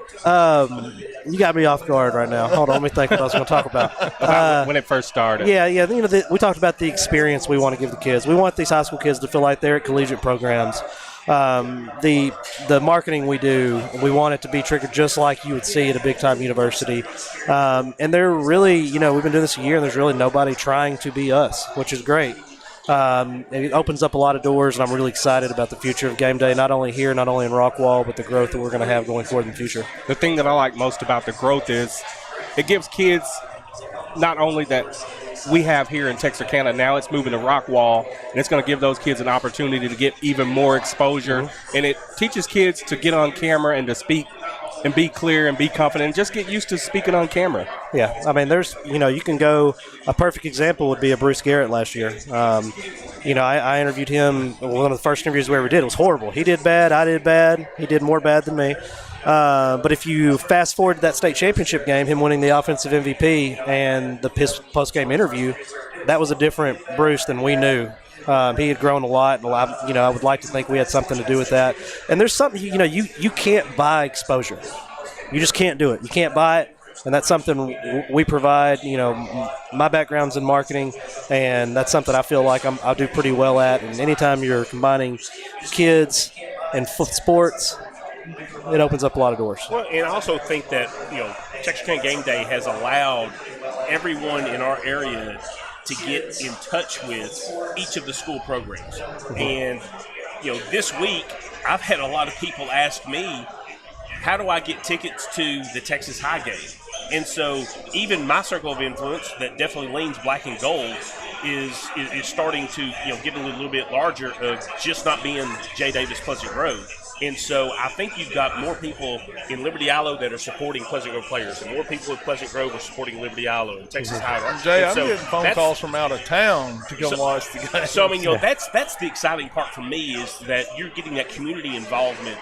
you got me off guard right now. Hold on, let me think what I was going to talk about. When it first started. Yeah. We talked about the experience we want to give the kids. We want these high school kids to feel like they're at collegiate programs. The marketing we do, we want it to be triggered just like you would see at a big-time university. And they're really, we've been doing this a year, and there's really nobody trying to be us, which is great. It opens up a lot of doors, and I'm really excited about the future of Game Day, not only here, not only in Rockwall, but the growth that we're going to have going forward in the future. The thing that I like most about the growth is it gives kids not only that we have here in Texarkana, now it's moving to Rockwall, and it's going to give those kids an opportunity to get even more exposure. And it teaches kids to get on camera and to speak and be clear and be confident and just get used to speaking on camera. Yeah, I mean, there's, you can go, a perfect example would be a Bruce Garrett last year. I interviewed him, one of the first interviews we ever did. It was horrible. He did bad, I did bad. He did more bad than me. But if you fast forward to that state championship game, him winning the offensive MVP and the post-game interview, that was a different Bruce than we knew. He had grown a lot, and I would like to think we had something to do with that. And there's something, you can't buy exposure. You just can't do it. You can't buy it, and that's something we provide. My background's in marketing, and that's something I feel like I'll do pretty well at. And anytime you're combining kids and sports, it opens up a lot of doors. Well, and I also think that, Texarkana Game Day has allowed everyone in our area to get in touch with each of the school programs. And, this week I've had a lot of people ask me, how do I get tickets to the Texas High game? And so even my circle of influence that definitely leans black and gold is starting to, get a little bit larger of just not being J. Davis Pleasant Grove. And so I think you've got more people in Liberty Ilo that are supporting Pleasant Grove players, and more people in Pleasant Grove are supporting Liberty Ilo and Texas High. Jay, I'm getting phone calls from out of town to come watch the game. So, that's the exciting part for me, is that you're getting that community involvement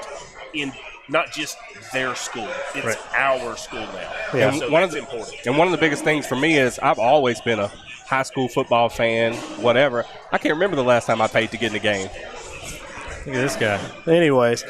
in not just their school. It's our school now. Yeah. And so that's important. And one of the biggest things for me is I've always been a high school football fan, whatever. I can't remember the last time I paid to get in the game. Look at this guy. Anyways,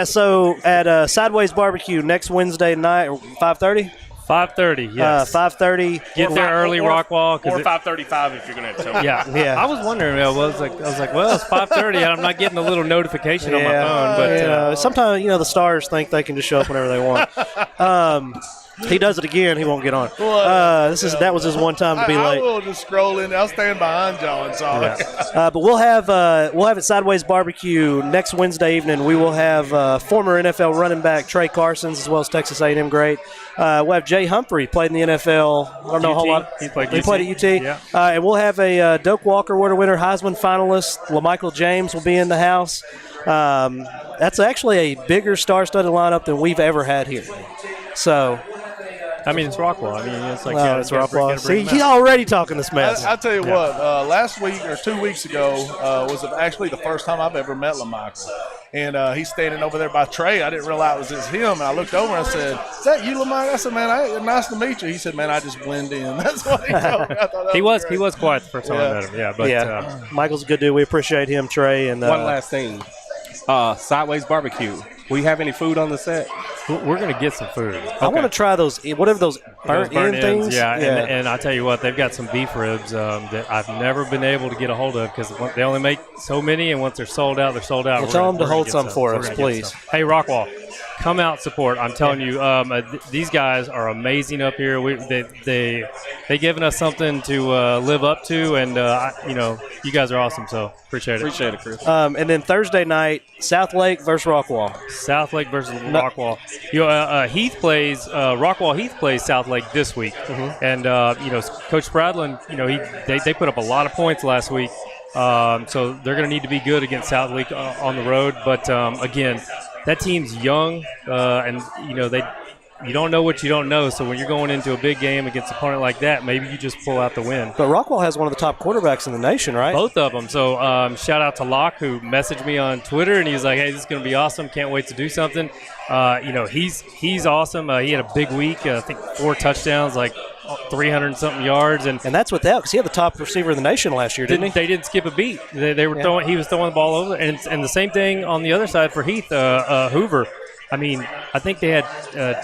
so at Sideways Barbecue next Wednesday night, 5:30? 5:30, yes. 5:30. Get there early, Rockwall. Or 5:35 if you're going to have to. Yeah. I was wondering. I was like, well, it's 5:30, and I'm not getting a little notification on my phone. But sometimes the stars think they can just show up whenever they want. He does it again. He won't get on. That was his one time to be late. I will just scroll in. I'll stand behind John. Sorry. But we'll have it Sideways Barbecue next Wednesday evening. We will have former NFL running back Trey Carsons, as well as Texas A&M great. We'll have Jay Humphrey, played in the NFL. I don't know a whole lot. He played at UT. Yeah. And we'll have a Doak Walker Award winner, Heisman finalist LaMichael James will be in the house. That's actually a bigger star-studded lineup than we've ever had here. So. I mean, it's Rockwall. I mean, it's like it's Rockwall. See, he's already talking this mess. I'll tell you what. Last week or 2 weeks ago was actually the first time I've ever met LaMichael. And he's standing over there by Trey. I didn't realize it was him. And I looked over and I said, "Is that you, LaMichael?" I said, "Man, nice to meet you." He said, "Man, I just blend in." That's what he told me. I thought that he was quiet the first time I met him. Yeah, but Michael's a good dude. We appreciate him, Trey. And one last thing, Sideways Barbecue. We have any food on the set? We're going to get some food. I want to try those, whatever those burnt end things. Yeah. And I tell you what, they've got some beef ribs that I've never been able to get a hold of because they only make so many, and once they're sold out, they're sold out. Well, tell them to hold some for us, please. Hey, Rockwall, come out, support. I'm telling you, these guys are amazing up here. They given us something to live up to, and you guys are awesome. So appreciate it. Appreciate it, Chris. And then Thursday night, South Lake versus Rockwall. South Lake versus Rockwall. Heath plays Rockwall. Heath plays South Lake this week, and Coach Spradlin. They put up a lot of points last week, so they're going to need to be good against South Lake on the road. But again, that team's young, and you don't know what you don't know. So when you're going into a big game against an opponent like that, maybe you just pull out the win. But Rockwall has one of the top quarterbacks in the nation, right? Both of them. So shout out to Locke, who messaged me on Twitter, and he was like, "Hey, this is going to be awesome. Can't wait to do something." He's awesome. He had a big week. I think 4 touchdowns, like 300-something yards, and that's without, because he had the top receiver in the nation last year, didn't he? They didn't skip a beat. They were throwing. He was throwing the ball over, and the same thing on the other side for Heath Hoover. I mean, I think they had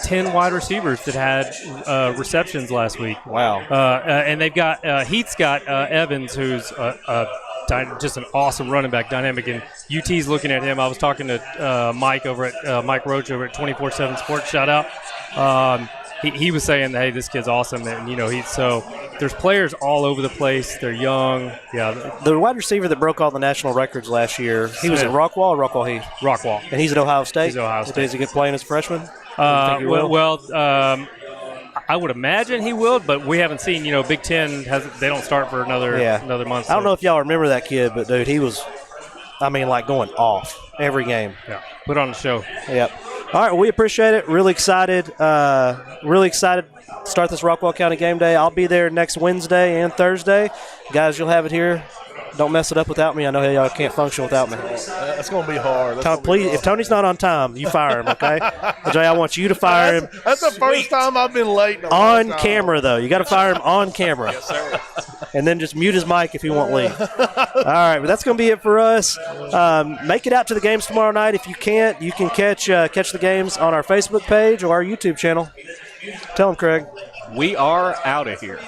10 wide receivers that had receptions last week. Wow. And they've got Heath's got Evans, who's just an awesome running back, dynamic. And UT's looking at him. I was talking to Mike over at Mike Roach over at 24/7 Sports. Shout out. He was saying, hey, this kid's awesome, and so there's players all over the place. They're young. Yeah. The wide receiver that broke all the national records last year, he was at Rockwall or Rockwall Heath? Rockwall. And he's at Ohio State? He's at Ohio State. Is he good playing as a freshman? I would imagine he will, but we haven't seen. Big Ten they don't start for another month. I don't know if y'all remember that kid, but dude, he was, going off every game. Yeah, put on the show. Yep. All right, well, we appreciate it. Really excited. To start this Rockwall County Game Day. I'll be there next Wednesday and Thursday. Guys, you'll have it here. Don't mess it up without me. I know y'all can't function without me. That's going to be hard. Please, if Tony's not on time, you fire him, okay? Jay, I want you to fire him. That's the first time I've been late. On camera, though. You got to fire him on camera. Yes, sir. And then just mute his mic if he won't leave. All right, but that's going to be it for us. Make it out to the games tomorrow night. If you can't, you can catch the games on our Facebook page or our YouTube channel. Tell them, Craig. We are out of here.